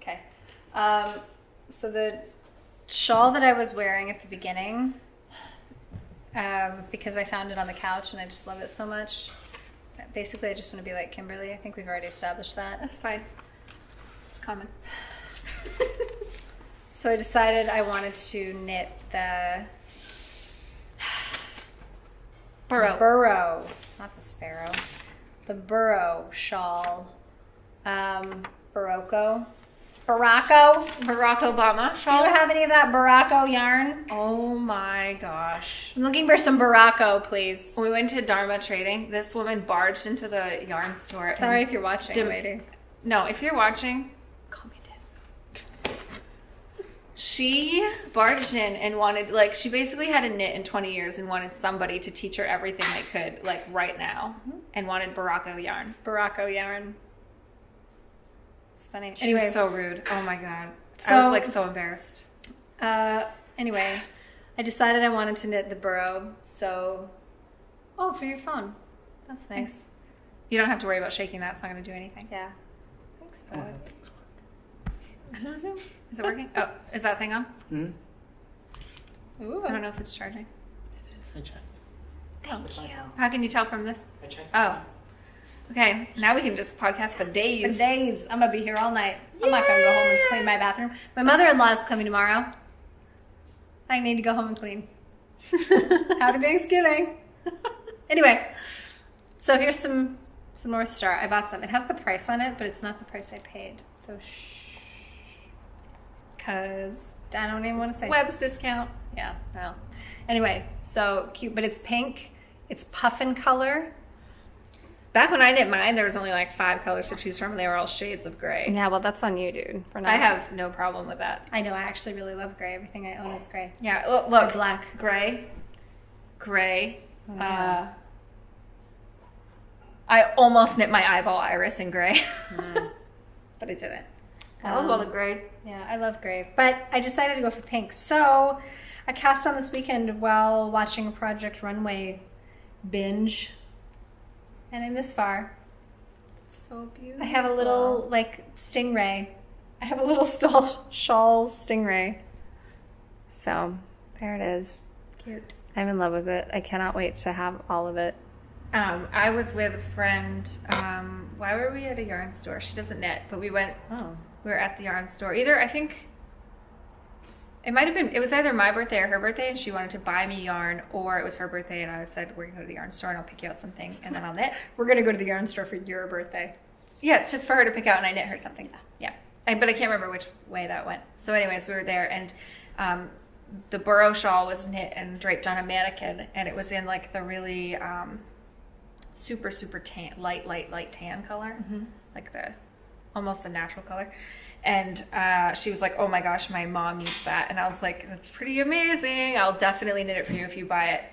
Okay. So the shawl that I was wearing at the beginning, because I found it on the couch and I just love it so much. Basically, I just want to be like Kimberly. I think we've already established that. That's fine. It's common. So I decided I wanted to knit the Burrow, not the sparrow, the Burrow shawl. Barack Obama Do shawl. you have any of that Baracko yarn? Oh my gosh. I'm looking for some Baracko, please. We went to Dharma trading. This woman barged into the yarn store. Sorry and if you're watching, lady. No, if you're watching, call me Tits. She barged in and wanted, like, she basically hadn't knit in 20 years and wanted somebody to teach her everything they could, like, right now, and wanted Baracko yarn. Baracko yarn. It's funny. She Anyway, was so rude. Oh my God. I So- was, like, so embarrassed. anyway, I decided I wanted to knit the Burrow, so... Oh, for your phone. That's nice. You don't have to worry about shaking that. It's not going to do anything. Yeah. Thanks, bud. Is it working? Oh, is that thing on? Mm-hmm. Ooh. I don't know if it's charging. It is. I checked. Thank you. How can you tell from this? I checked. Oh. Okay, now we can just podcast for days. For days. I'm going to be here all night. I'm not going to go home and clean my bathroom. My mother-in-law is coming tomorrow. I need to go home and clean. Happy Thanksgiving. Anyway, so here's some North Star. I bought some. It has the price on it, but it's not the price I paid. So because I don't even want to say. Web's discount. Yeah, no. Anyway, so cute, but it's pink. It's puffin color. Back when I knit mine, there was only like 5 colors to choose from, and they were all shades of gray. Yeah, well, that's on you, dude. For I have no problem with that. I know. I actually really love gray. Everything I own is gray. Yeah, look. Or black. Gray. Oh, yeah. I almost knit my eyeball iris in gray. But I didn't. I love all the gray. Yeah, I love gray. But I decided to go for pink. So I cast on this weekend while watching a Project Runway binge. And I'm this far. It's so beautiful. I have a little, like, stingray. I have a little shawl stingray. So, there it is. Cute. I'm in love with it. I cannot wait to have all of it. I was with a friend. Why were we at a yarn store? She doesn't knit, but we went. Oh. We were at the yarn store. I think it might have been. It was either my birthday or her birthday, and she wanted to buy me yarn, or it was her birthday, and I said, "We're gonna go to the yarn store, and I'll pick you out something, and then I'll knit." We're going to go to the yarn store for your birthday. Yeah, for her to pick out, and I knit her something. Yeah, but I can't remember which way that went. So, anyways, we were there, and the Burrow shawl was knit and draped on a mannequin, and it was in like the really super tan, light tan color, like the almost a natural color. And she was like, "Oh my gosh, my mom needs that," and I was like, "That's pretty amazing. I'll definitely knit it for you if you buy it."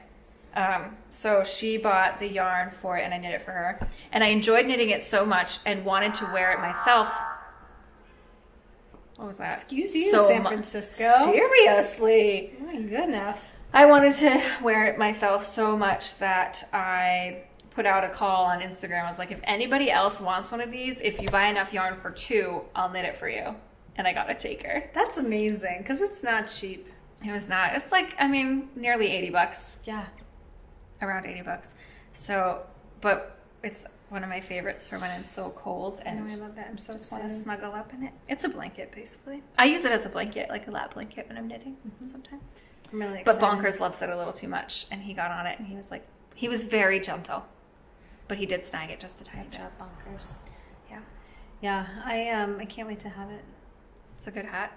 So she bought the yarn for it, and I knit it for her, and I enjoyed knitting it so much and wanted to wear it myself. What was that? Excuse you, San Francisco. Seriously. Oh my goodness. I wanted to wear it myself so much that I put out a call on Instagram. I was like, if anybody else wants one of these, if you buy enough yarn for 2, I'll knit it for you. And I got a taker. That's amazing, because it's not cheap. It was not. It's like, nearly $80. Yeah. Around $80. So, but it's one of my favorites for when I'm so cold and I love that. I'm so just want to excited. snuggle up in it. It's a blanket, basically. I use it as a blanket, like a lap blanket when I'm knitting sometimes. I'm really But excited. Bonkers loves it a little too much, and he got on it, and he was very gentle, but he did snag it just a tiny Good bit. job, Bonkers. Yeah, Yeah, I can't wait to have it. it's a good hat.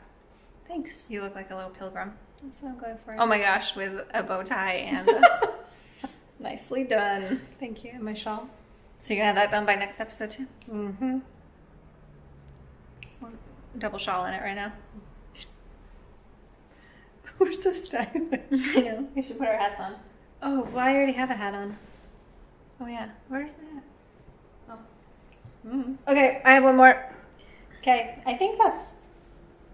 Thanks. You look like a little pilgrim. That's what I'm going for. Oh my gosh, with a bow tie and nicely done. Thank you. And my shawl. So you're gonna have that done by next episode too? Mm-hmm. Double shawl in it right now. We're so stylish. I know. We should put our hats on. Oh, well, I already have a hat on. Oh yeah. Where's the hat? Oh. Mm-hmm. Okay, I have one more. Okay, I think that's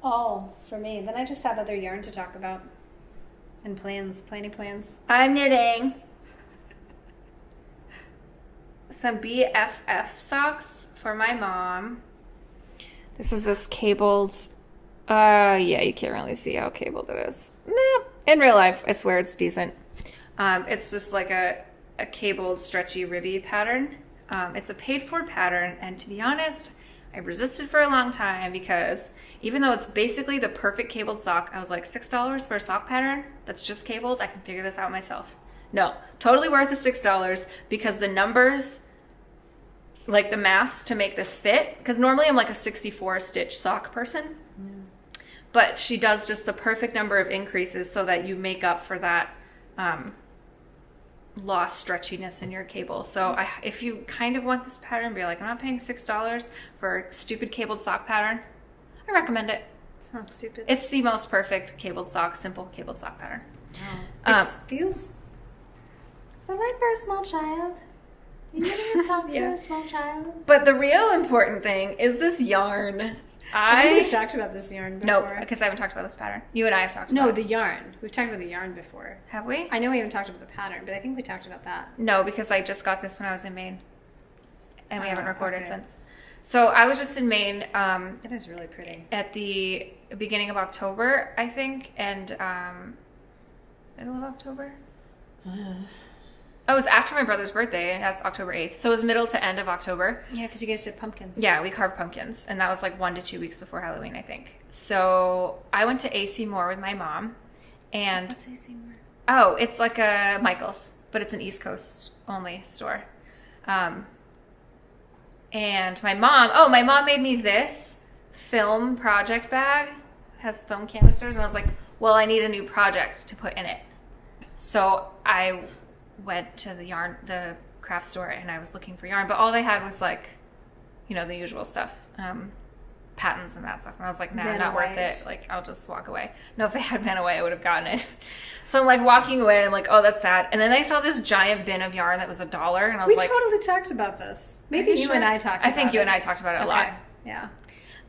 all for me. Then I just have other yarn to talk about. And plans, planning plans. I'm knitting some BFF socks for my mom. This is this cabled, yeah, you can't really see how cabled it is. Nah, in real life, I swear it's decent. It's just like a cabled, stretchy, ribby pattern. It's a paid-for pattern, and to be honest, I resisted for a long time because even though it's basically the perfect cabled sock, I was like, $6 for a sock pattern that's just cabled? I can figure this out myself. No, totally worth the $6 because the numbers, like the maths to make this fit, because normally I'm like a 64 stitch sock person, but she does just the perfect number of increases so that you make up for that lost stretchiness in your cable. So if you kind of want this pattern, be like, I'm not paying $6 for a stupid cabled sock pattern, I recommend it. It's not stupid. It's the most perfect cabled sock, simple cabled sock pattern. It feels like for a small child. You're knitting a sock for a small child. But the real important thing is this yarn. I think we've talked about this yarn before. Nope, because I haven't talked about this pattern. You and I have talked about No, it. the yarn. We've talked about the yarn before. Have we? I know we haven't talked about the pattern, but I think we talked about that. No, because I just got this when I was in Maine. And we haven't recorded okay. since. So I was just in Maine. It is really pretty. At the beginning of October, I think, and middle of October. Oh, it was after my brother's birthday, and that's October 8th. So it was middle to end of October. Yeah, because you guys did pumpkins. Yeah, we carved pumpkins, and that was like 1 to 2 weeks before Halloween, I think. So I went to AC Moore with my mom, and What's AC Moore? oh, it's like a Michael's, but it's an East Coast only store. And my mom made me this film project bag. It has film canisters, and I was like, well, I need a new project to put in it. So I went to the craft store, and I was looking for yarn, but all they had was like, the usual stuff, patents and that stuff. And I was like, nah, Vanna not worth White. it. Like, I'll just walk away. No, if they had Vanna White, I would have gotten it. So I'm like walking away. I'm like, oh, that's sad. And then I saw this giant bin of yarn that was $1, and I was We like, totally talked about this. Maybe you and I talked about it. I think you and I talked about it a lot. Yeah.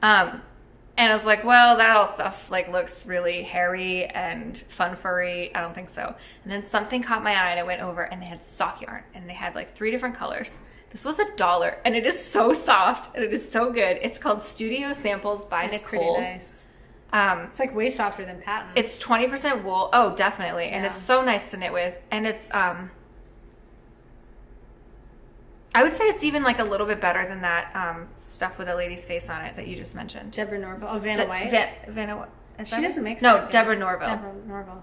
And I was like, well, that all stuff like looks really hairy and fun furry. I don't think so. And then something caught my eye, and I went over, and they had sock yarn, and they had like 3 different colors. This was $1, and it is so soft, and it is so good. It's called Studio Samples by It's Nicole. pretty nice. It's like way softer than patent. It's 20% wool. Oh, definitely. And Yeah. it's so nice to knit with. And it's, I would say it's even like a little bit better than that stuff with a lady's face on it that you just mentioned. Deborah Norville. Oh, Vanna White. Vanna, is She that doesn't it? make No, sock Deborah yarn. Norville. Deborah Norville.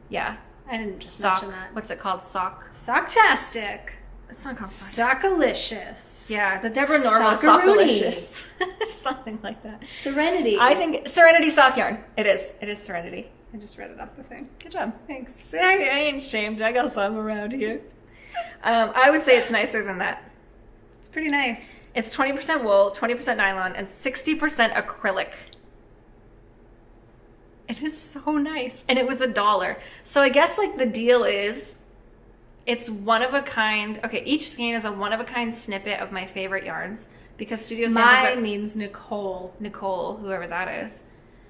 Yeah. I didn't just Sock. mention that. What's it called? Sock? Socktastic. It's not called sock. Sockalicious. Yeah, the Deborah Norville Sockaroonie. Sockalicious. Something like that. Serenity. I think Serenity sock yarn. It is. It is Serenity. I just read it off the thing. Good job. Thanks. See, I ain't shamed. I got some around here. I would say it's nicer than that. It's pretty nice. It's 20% wool, 20% nylon, and 60% acrylic. It is so nice. And it was $1. So I guess like the deal is it's one of a kind. Okay, each skein is a one of a kind snippet of my favorite yarns because Studio Samples Mine means Nicole. Nicole, whoever that is.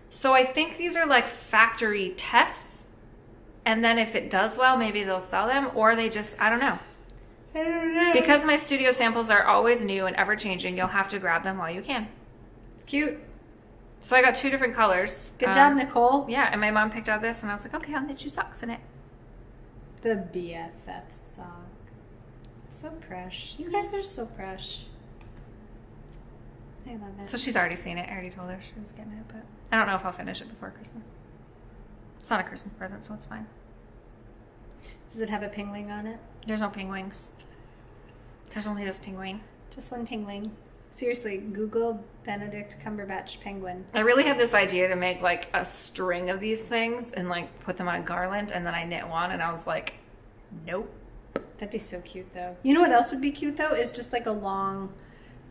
So I think these are like factory tests. And then if it does well, maybe they'll sell them, or they just, I don't know. Because my studio samples are always new and ever changing, you'll have to grab them while you can. It's cute. So I got 2 different colors. Good job, Nicole. Yeah, and my mom picked out this, and I was like, okay, I'll knit you socks in it. The BFF sock. So fresh. You guys are so fresh. I love it. So she's already seen it. I already told her she was getting it, but I don't know if I'll finish it before Christmas. It's not a Christmas present, so it's fine. Does it have a pingling on it? There's no pingwings. There's only this pingwing. Just one pingling. Seriously, Google Benedict Cumberbatch penguin. I really had this idea to make like a string of these things and like put them on a garland, and then I knit one, and I was like, nope. That'd be so cute, though. You know what else would be cute, though? Is just like a long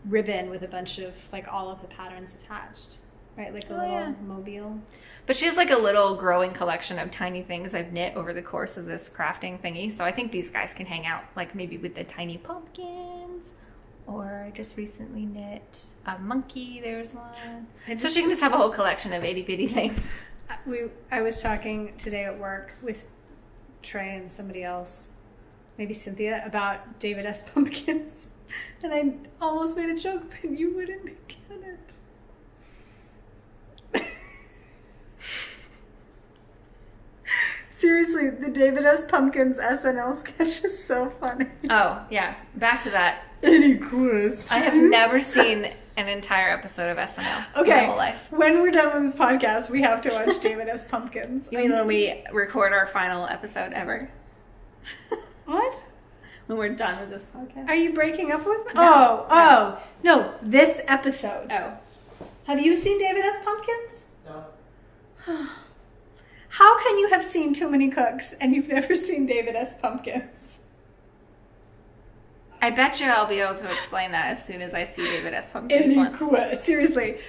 ribbon with a bunch of like all of the patterns attached. Right? Like a little mobile. But she has like a little growing collection of tiny things I've knit over the course of this crafting thingy. So I think these guys can hang out like maybe with the tiny pumpkins. Or I just recently knit a monkey. There's one. So she can just have a whole collection of itty bitty things. I was talking today at work with Trey and somebody else, maybe Cynthia, about David S. pumpkins. And I almost made a joke, but you wouldn't get it. Seriously, the David S. Pumpkins SNL sketch is so funny. Oh, yeah. Back to that. Any question? I have never seen an entire episode of SNL in my whole life. When we're done with this podcast, we have to watch David S. Pumpkins. You mean when we record our final episode ever? What? When we're done with this podcast? Are you breaking up with me? No. No, this episode. Oh. Have you seen David S. Pumpkins? No. How can you have seen Too Many Cooks and you've never seen David S. Pumpkins? I bet you I'll be able to explain that as soon as I see David S. Pumpkins once. Seriously,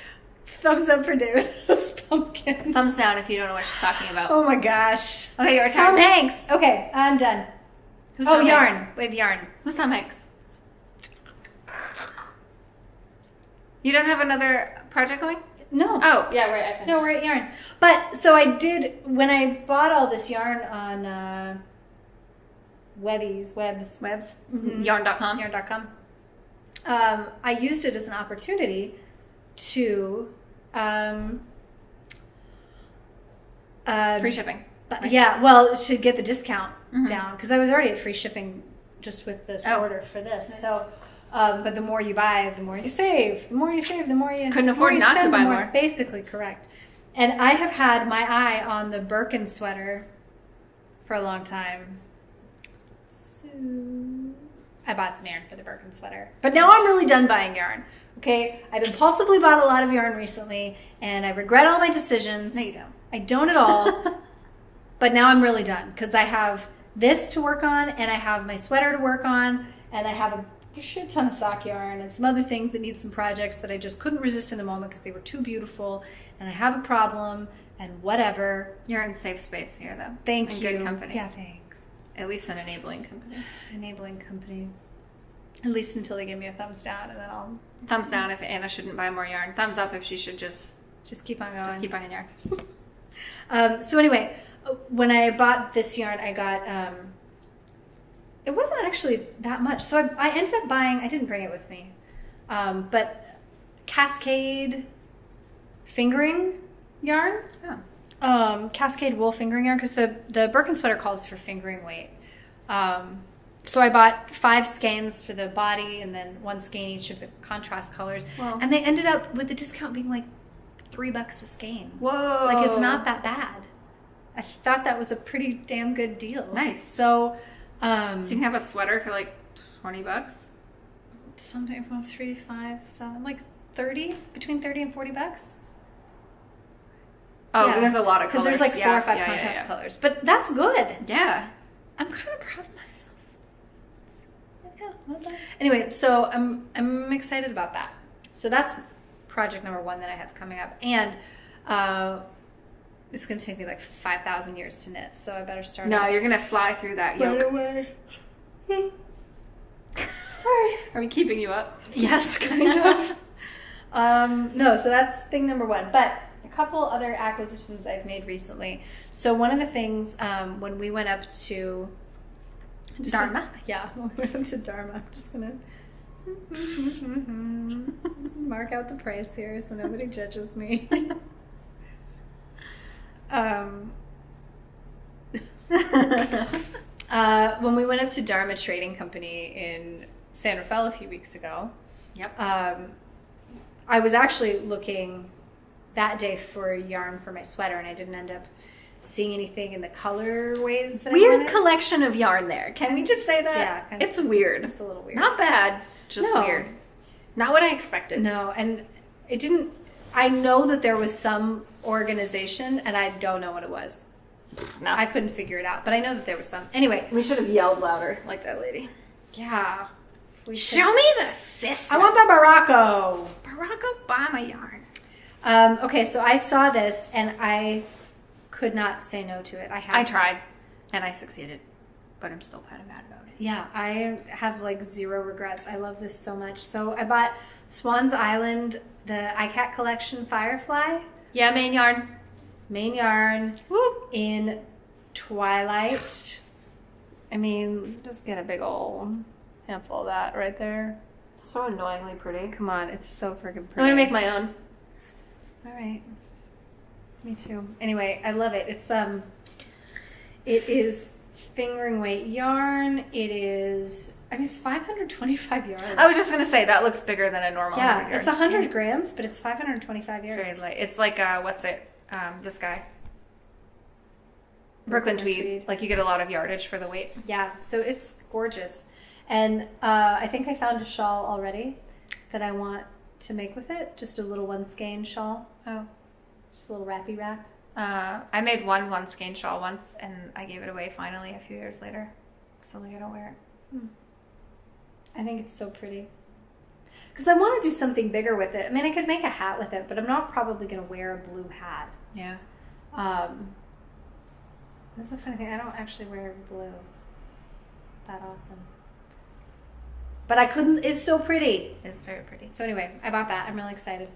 thumbs up for David S. Pumpkins. Thumbs down if you don't know what she's talking about. Oh my gosh. Okay, your Tom turn. Hanks. Okay, I'm done. Who's Oh, Tom yarn. Hanks? We have yarn. Who's Tom Hanks? You don't have another project going? No. Oh, yeah, right. I finished. No, we're at yarn. But so I did when I bought all this yarn on webs. Mm-hmm. Yarn.com. Yarn.com. I used it as an opportunity to Free shipping. Right? Yeah, well, to get the discount down because I was already at free shipping just with this order for this. Nice. So, but the more you buy, the more you save. The more you save, the more you couldn't afford not to buy more. Basically, correct. And I have had my eye on the Birkin sweater for a long time. So I bought some yarn for the Birkin sweater, but now I'm really done buying yarn. Okay, I've impulsively bought a lot of yarn recently, and I regret all my decisions. No, you don't. I don't at all. But now I'm really done because I have this to work on, and I have my sweater to work on, and I have a shit ton of sock yarn and some other things that need some projects that I just couldn't resist in the moment because they were too beautiful, and I have a problem, and whatever. You're in safe space here, though. Thank you. Good company. Yeah, thanks. At least an enabling company. Enabling company. At least until they give me a thumbs down, and then I'll... Thumbs down if Anna shouldn't buy more yarn. Thumbs up if she should just keep on going. Just keep buying So yarn. anyway, when I bought this yarn, I got... it wasn't actually that much. So I ended up buying... I didn't bring it with me. But Cascade fingering yarn. Oh. Cascade wool fingering yarn, because the Birkin sweater calls for fingering weight. So I bought 5 skeins for the body and then 1 skein each of the contrast colors. Wow. And they ended up with the discount being like $3 a skein. Whoa. Like, it's not that bad. I thought that was a pretty damn good deal. Nice. So you can have a sweater for like $20? Something about 3, 5, 7, like 30, between 30 and $40. Oh, Yeah. there's a lot of colors. Because there's like 4 or 5 contrast colors. But that's good. Yeah. I'm kind of proud of myself. Yeah, not bad. Anyway, so I'm excited about that. So that's project number 1 that I have coming up. And it's going to take me like 5,000 years to knit. So I better start. No, you're going to fly through that yoke. away. Sorry. Are we keeping you up? Yes, kind of. No, so that's thing number 1. But a couple other acquisitions I've made recently. So one of the things when we went up to Dharma? When we went up to Dharma. I'm just going to mark out the price here so nobody judges me. When we went up to Dharma Trading Company in San Rafael a few weeks ago, Yep. I was actually looking that day for yarn for my sweater, and I didn't end up seeing anything in the colorways that I Weird wanted. collection of yarn there. Can we just say that? Yeah, kind of. It's weird. It's a little weird. Not bad, just No. weird. Not what I expected. No, and it didn't. I know that there was some organization, and I don't know what it was. No. I couldn't figure it out, but I know that there was some. Anyway, We should have yelled louder, like that lady. yeah. Show me the system. I want the Baracco. Barack Obama yarn. Okay, so I saw this, and I could not say no to it. I tried, and I succeeded, but I'm still kind of mad about it. Yeah, I have like 0 regrets. I love this so much. So I bought Swan's Island, the iCat collection Firefly. Yeah, main yarn. Main yarn. Whoop. In Twilight. I mean, just get a big old handful of that right there. So annoyingly pretty. Come on, it's so freaking pretty. I'm gonna make my own. All right. Me too. Anyway, I love it. It is fingering weight yarn. It's 525 yards. I was just gonna say that looks bigger than a normal. Yeah, 100 it's yards. 100 grams, but it's 525 It's yards. very light. It's like what's it? This guy. Brooklyn tweed. Like you get a lot of yardage for the weight. Yeah, so it's gorgeous. And I think I found a shawl already that I want to make with it. Just a little 1 skein shawl. Oh. Just a little wrappy wrap. I made one skein shawl once, and I gave it away finally a few years later. Still I don't wear it. I think it's so pretty. Because I want to do something bigger with it. I mean, I could make a hat with it, but I'm not probably going to wear a blue hat. Yeah. This is a funny thing. I don't actually wear blue that often. But I couldn't. It's so pretty. It's very pretty. So anyway, I bought that. I'm really excited.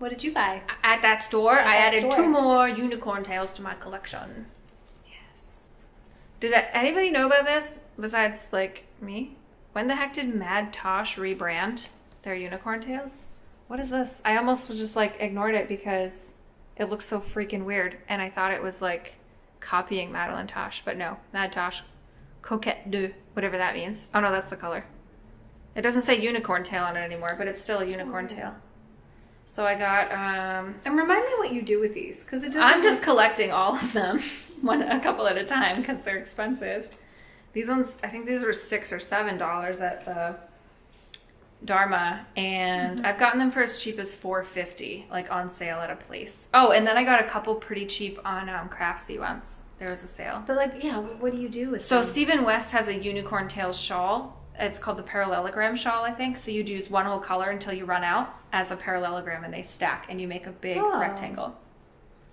What did you buy? At that store, I added 2 more unicorn tails to my collection. Yes. Did anybody know about this besides, like, me? When the heck did Mad Tosh rebrand their unicorn tails? What is this? I almost was just, like, ignored it because it looks so freaking weird. And I thought it was, like, copying Madeline Tosh. But no, Mad Tosh. Coquette de, whatever that means. Oh, no, that's the color. It doesn't say unicorn tail on it anymore, but it's still a unicorn tail. So I got, And remind me what you do with these, because it doesn't. I'm just collecting all of them, a couple at a time, because they're expensive. These ones, I think these were $6 or $7 at the Dharma, and I've gotten them for as cheap as $4.50, like on sale at a place. Oh, and then I got a couple pretty cheap on Craftsy once. There was a sale. But like, yeah, what do you do with So them? Stephen West has a unicorn tails shawl. It's called the parallelogram shawl, I think. So you'd use one whole color until you run out as a parallelogram, and they stack, and you make a big rectangle.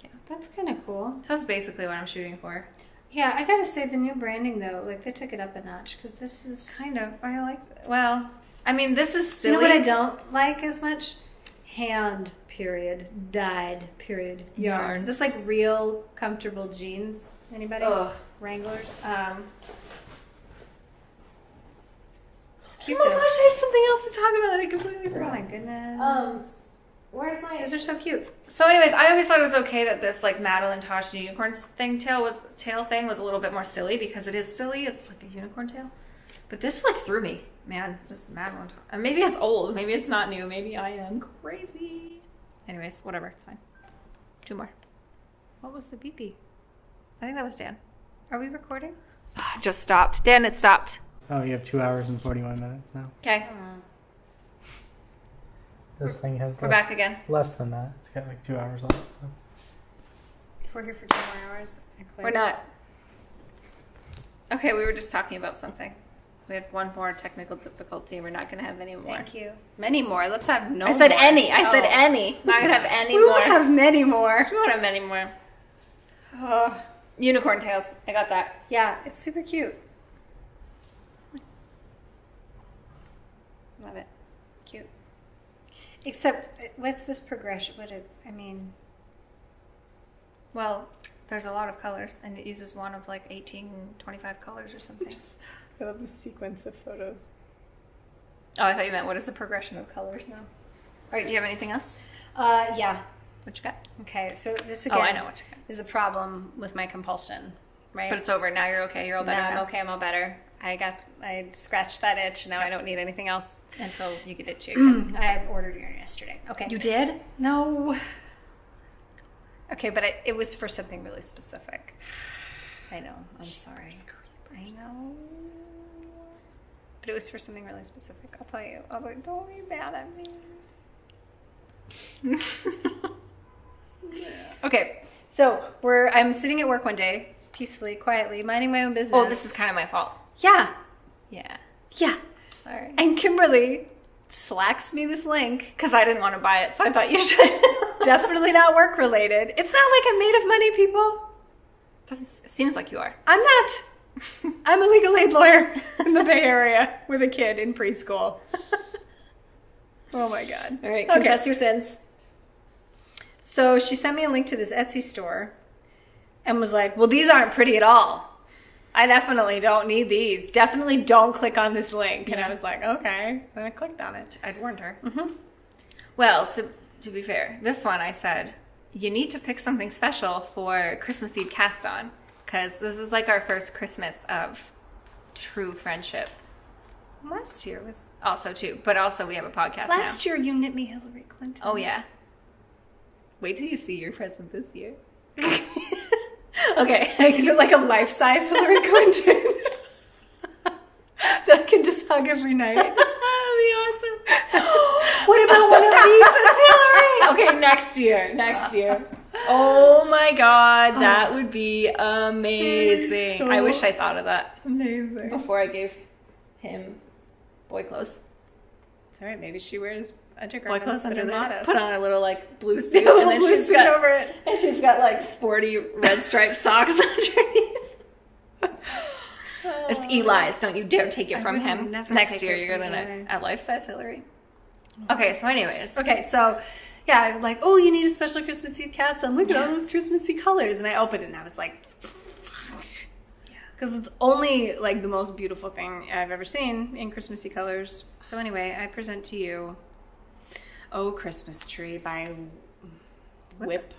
Yeah, that's kind of cool. So that's basically what I'm shooting for. Yeah, I gotta say the new branding though, like they took it up a notch because this is Kind of. I like. Well, I mean, this is silly. You know what I don't like as much? Hand period, dyed period yarns. This like real comfortable jeans. Anybody? Ugh. Wranglers. It's Oh cute my though. gosh, I have something else to talk about that I completely Oh forgot. my goodness. Where's my? Those are so cute. So, anyways, I always thought it was okay that this like Madeline Tosh unicorn tail thing was a little bit more silly because it is silly. It's like a unicorn tail, but this like threw me, man. This Madeline Tosh. And maybe it's old. Maybe it's not new. Maybe I am crazy. Anyways, whatever. It's fine. 2 more. What was the beepy? I think that was Dan. Are we recording? Just stopped. Dan, it stopped. Oh, you have 2 hours and 41 minutes now. Okay, This thing has we're back again. less than that. It's got like 2 hours on it. So. If we're here for 2 more hours, I quit. We're not. Okay, we were just talking about something. We had one more technical difficulty. We're not going to have any more. Thank you. Many more. Let's have no I said more. any. I said Oh. any. Not going to have any We more. won't have many more. We won't have many more. Unicorn tails. I got that. Yeah, it's super cute. Love it. Cute. Except, what's this progression? Well, there's a lot of colors, and it uses one of like 18, 25 colors or something. I love the sequence of photos. Oh, I thought you meant what is the progression of colors now? All right, do you have anything else? Yeah. What you got? Okay, so this Oh, I again know what you got. is a problem with my compulsion, right? But it's over. Now you're okay. You're all better now I'm now. okay, I'm all better. I scratched that itch, now I don't need anything else. Until you get itchy again. I ordered yarn yesterday. Okay. You did? No. Okay, but it was for something really specific. I know. I'm sorry. I know. But it was for something really specific. I'll tell you. I'm like, don't be mad at me. Okay, so I'm sitting at work one day, peacefully, quietly, minding my own business. Oh, this is kind of my fault. Yeah. Yeah. Yeah. Sorry. And Kimberly slacks me this link. Because I didn't want to buy it, so I thought you should. Definitely not work related. It's not like I'm made of money, people. It seems like you are. I'm not. I'm a legal aid lawyer in the Bay Area with a kid in preschool. Oh my God. All right, Okay. confess your sins. So she sent me a link to this Etsy store and was like, well, these aren't pretty at all. I definitely don't need these. Definitely don't click on this link. And I was like, okay. And I clicked on it. I'd warned her. Mm-hmm. Well, to be fair, this one I said, you need to pick something special for Christmas Eve cast on. Because this is like our first Christmas of true friendship. Last year was... Also, too. But also, we have a podcast Last now. year you knit me Hillary Clinton. Oh, yeah. Wait till you see your present this year. Okay. Is it like a life-size Hillary Clinton? That I can just hug every night? That'd be awesome. What about one of these? Okay, next year. Next year. Oh my God, that would be amazing. So I wish I thought of that Amazing. before I gave him boy clothes. It's all right. Maybe she wears Boy undergarments clothes that under are there. modest. Put on a little like blue suit, A little and then blue she's suit got over it. and she's got like sporty red striped socks underneath. It's Eli's. Don't you dare take it I from would him. never Next take year, it you're from gonna Eli. a life size Hillary. Okay, so anyways, Okay, so Yeah, I'm like, oh, you need a special Christmassy cast on. Look at all those Christmassy colors. And I opened it and I was like, because it's only like the most beautiful thing I've ever seen in Christmassy colors. So anyway, I present to you Oh Christmas Tree by WIP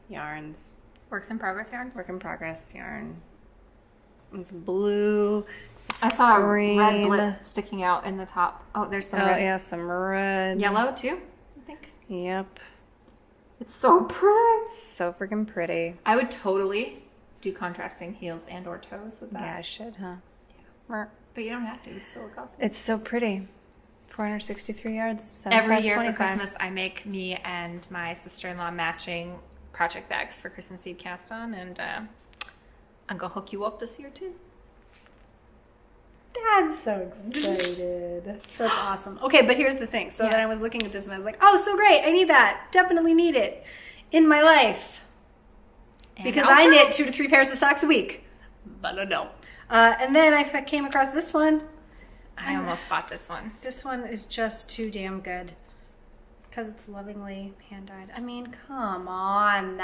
Yarns. Works in progress yarns? Work in progress yarn. It's blue. I saw green. a red lip sticking out in the top. Oh, there's some red. Yeah, some red. Yellow too, I think. Yep. It's so pretty. So freaking pretty. I would totally do contrasting heels and or toes with that. Yeah, I should, huh? Yeah. But you don't have to. It's still look awesome. It's so pretty. 463 yards. Every year for 75. Christmas, I make me and my sister-in-law matching project bags for Christmas Eve cast on, and I'm gonna hook you up this year too. Dad's so excited. That's awesome. Okay, but here's the thing. So then I was looking at this and I was like, oh, so great. I need that. Definitely need it in my life. And Because also, I knit 2 to 3 pairs of socks a week. But I don't. And then I came across this one. I almost bought this one. This one is just too damn good. Because it's lovingly hand-dyed. I mean, come on.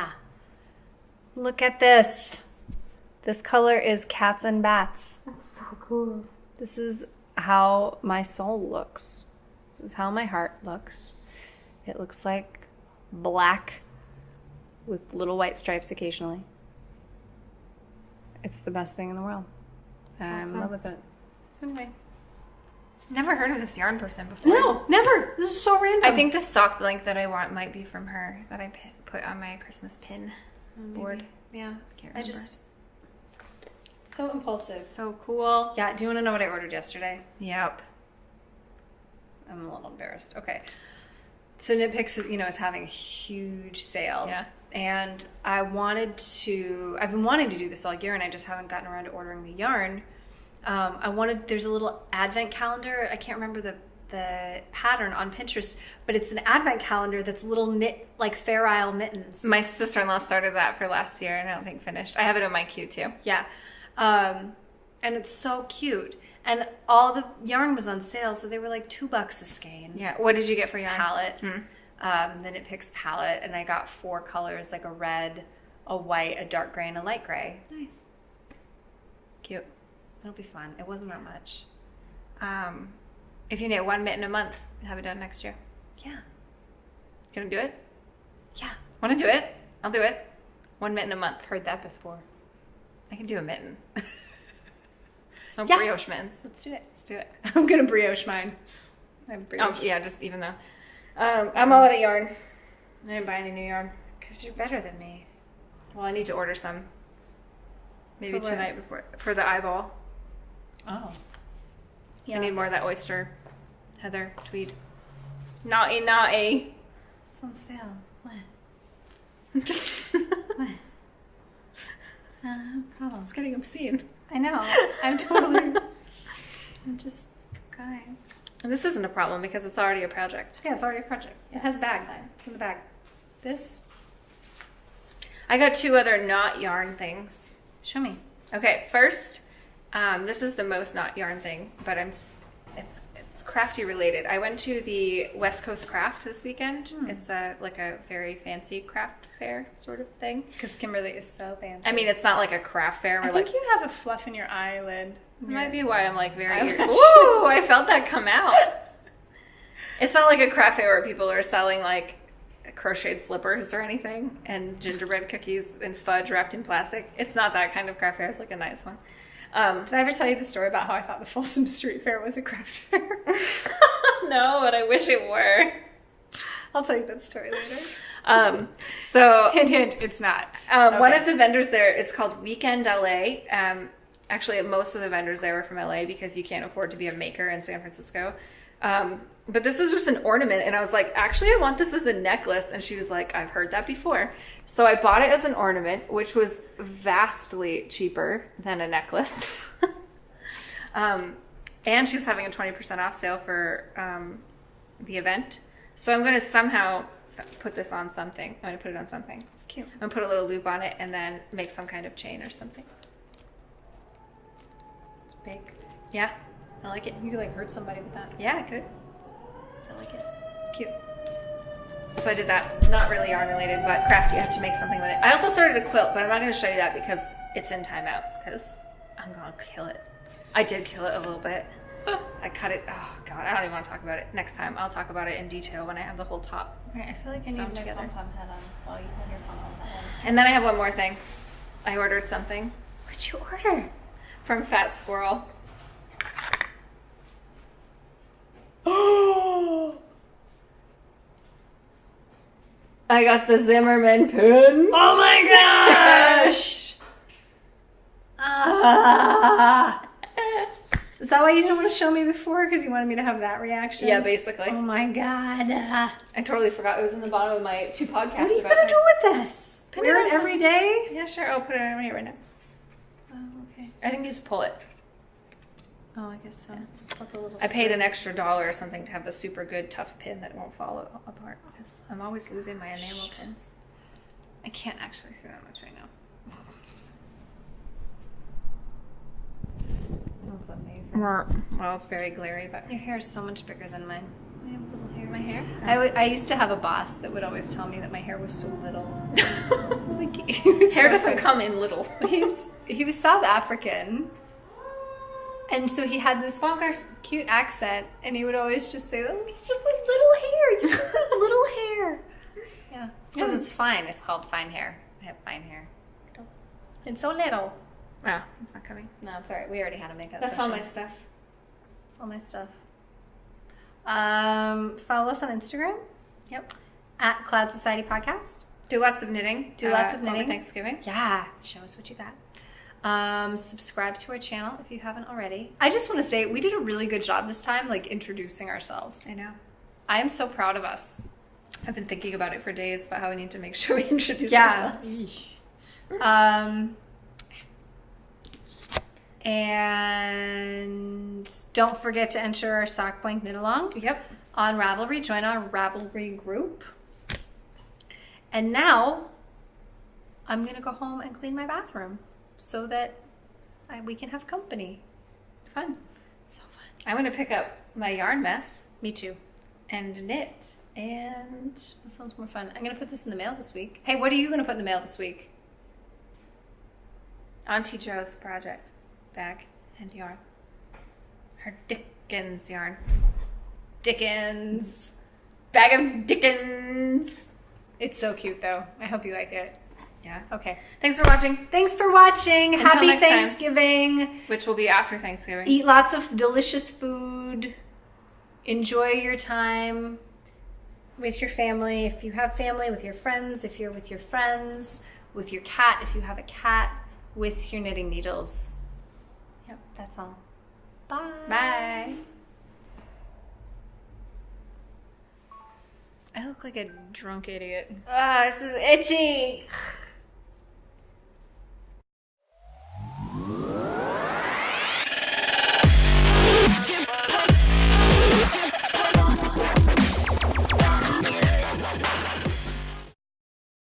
Look at this. This color is cats and bats. That's so cool. This is how my soul looks. This is how my heart looks. It looks like black with little white stripes occasionally. It's the best thing in the world. I'm in love with it. So anyway. Never heard of this yarn person before. No, never. This is so random. I think the sock blank that I want might be from her that I put on my Christmas pin board. Yeah. Can't I remember. just... So impulsive. So cool. Yeah, do you want to know what I ordered yesterday? Yep. I'm a little embarrassed. Okay. So Knit Picks, is having a huge sale. Yeah. And I've been wanting to do this all year and I just haven't gotten around to ordering the yarn. There's a little advent calendar. I can't remember the pattern on Pinterest, but it's an advent calendar that's little knit, like Fair Isle mittens. My sister-in-law started that for last year and I don't think finished. I have it in my queue too. Yeah. And it's so cute. And all the yarn was on sale, so they were like $2 a skein. Yeah. What did you get for yarn? Palette. Then it picks palette, and I got 4 colors, like a red, a white, a dark gray, and a light gray. Nice. Cute. It'll be fun. It wasn't that much. If you knit 1 mitten a month, have it done next year. Yeah. Gonna do it? Yeah. Want to do it? I'll do it. 1 mitten a month. Heard that before. I can do a mitten. Some Yeah. brioche mittens. Let's do it. Let's do it. I'm going to brioche mine. I have brioche. Oh, yeah, just even though. I'm all out of yarn. I didn't buy any new yarn. Because you're better than me. Well, I need to order some. Maybe For what? tonight for the eyeball. Oh. I need more of that oyster, heather, tweed. Naughty, naughty. It's on sale. What? What? No problem. It's getting obscene. I know. I'm just, guys. And this isn't a problem because it's already a project. Yeah, it's already a project. It has a bag. It's in the bag. This, I got 2 other not yarn things. show me. Okay, first, this is the most not yarn thing, but it's crafty related. I went to the West Coast Craft this weekend. It's a very fancy craft fair sort of thing. Because Kimberly is so fancy. I mean, it's not like a craft fair. I Where think you have a fluff in your eyelid. It might be why I'm very. Eyelashes. Ooh, I felt that come out. It's not like a craft fair where people are selling like crocheted slippers or anything and gingerbread cookies and fudge wrapped in plastic. It's not that kind of craft fair. It's like a nice one. Did I ever tell you the story about how I thought the Folsom Street Fair was a craft fair? No, but I wish it were. I'll tell you that story later. So Hint, hint, it's not. One of the vendors there is called Weekend LA. Actually, most of the vendors there were from LA because you can't afford to be a maker in San Francisco. But this is just an ornament, and I was like, actually, I want this as a necklace. And she was like, I've heard that before. So I bought it as an ornament, which was vastly cheaper than a necklace. And she was having a 20% off sale for the event. So I'm going to somehow put this on something. I'm going to put it on something. It's cute. I'm going to put a little loop on it and then make some kind of chain or something. It's big. Yeah, I like it. You could hurt somebody with that. Yeah, I could. I like it. Cute. So I did that. Not really yarn related, but crafty. I have to make something with it. I also started a quilt, but I'm not going to show you that because it's in timeout because I'm going to kill it. I did kill it a little bit. I cut it. Oh, God. I don't even want to talk about it. Next time, I'll talk about it in detail when I have the whole top. Right, I feel like I need my pom-pom head on while you have your pom-pom head on. And then I have one more thing. I ordered something. What'd you order? From Fat Squirrel. I got the Zimmerman pin. Oh my gosh! Is that why you didn't want to show me before? Because you wanted me to have that reaction? Yeah, basically. Oh my god. I totally forgot. It was in the bottom of my 2 podcasts. What are you about going to her. do with this? Wear it every day? Yeah, sure. I'll put it on here right now. Oh, okay. I think you just pull it. Oh, I guess so. I paid an extra $1 or something to have the super good tough pin that won't fall apart because I'm always losing my enamel pins. I can't actually see that much right now. That's amazing. Well, it's very glary, but Your hair is so much bigger than mine. I have little hair in my hair. I used to have a boss that would always tell me that my hair was so little. Like, hair doesn't come in little. He was South African. And so he had this cute accent, and he would always just say, "Oh, you just have little hair. You just have little hair." Yeah, because it's fine. It's called fine hair. I have fine hair. It's so little. Oh, it's not coming. No, it's all right. We already had a makeup. That's all my stuff. All my stuff. Follow us on Instagram. Yep. At Cloud Society Podcast. Do lots of knitting. Do lots of knitting. Over Thanksgiving. Yeah. Show us what you got. Subscribe to our channel if you haven't already. I just want to say we did a really good job this time, like introducing ourselves. I know. I am so proud of us. I've been thinking about it for days about how we need to make sure we introduce ourselves. And don't forget to enter our sock blank knit along. Yep. On Ravelry. Join our Ravelry group. And now I'm gonna go home and clean my bathroom so that we can have company. Fun. So fun. I'm going to pick up my yarn mess. Me too. And knit. And That sounds more fun. I'm gonna put this in the mail this week. Hey, what are you gonna put in the mail this week? Auntie Joe's project bag and yarn. Her Dickens yarn. Dickens. Bag of Dickens. It's so cute though. I hope you like it. Yeah. Okay. Thanks for watching. Thanks for watching. Until Happy next time. Thanksgiving. Which will be after Thanksgiving. Eat lots of delicious food. Enjoy your time with your family. If you have family, with your friends. If you're with your friends. With your cat, if you have a cat. With your knitting needles. Yep, that's all. Bye. Bye. I look like a drunk idiot. Ah, this is itchy.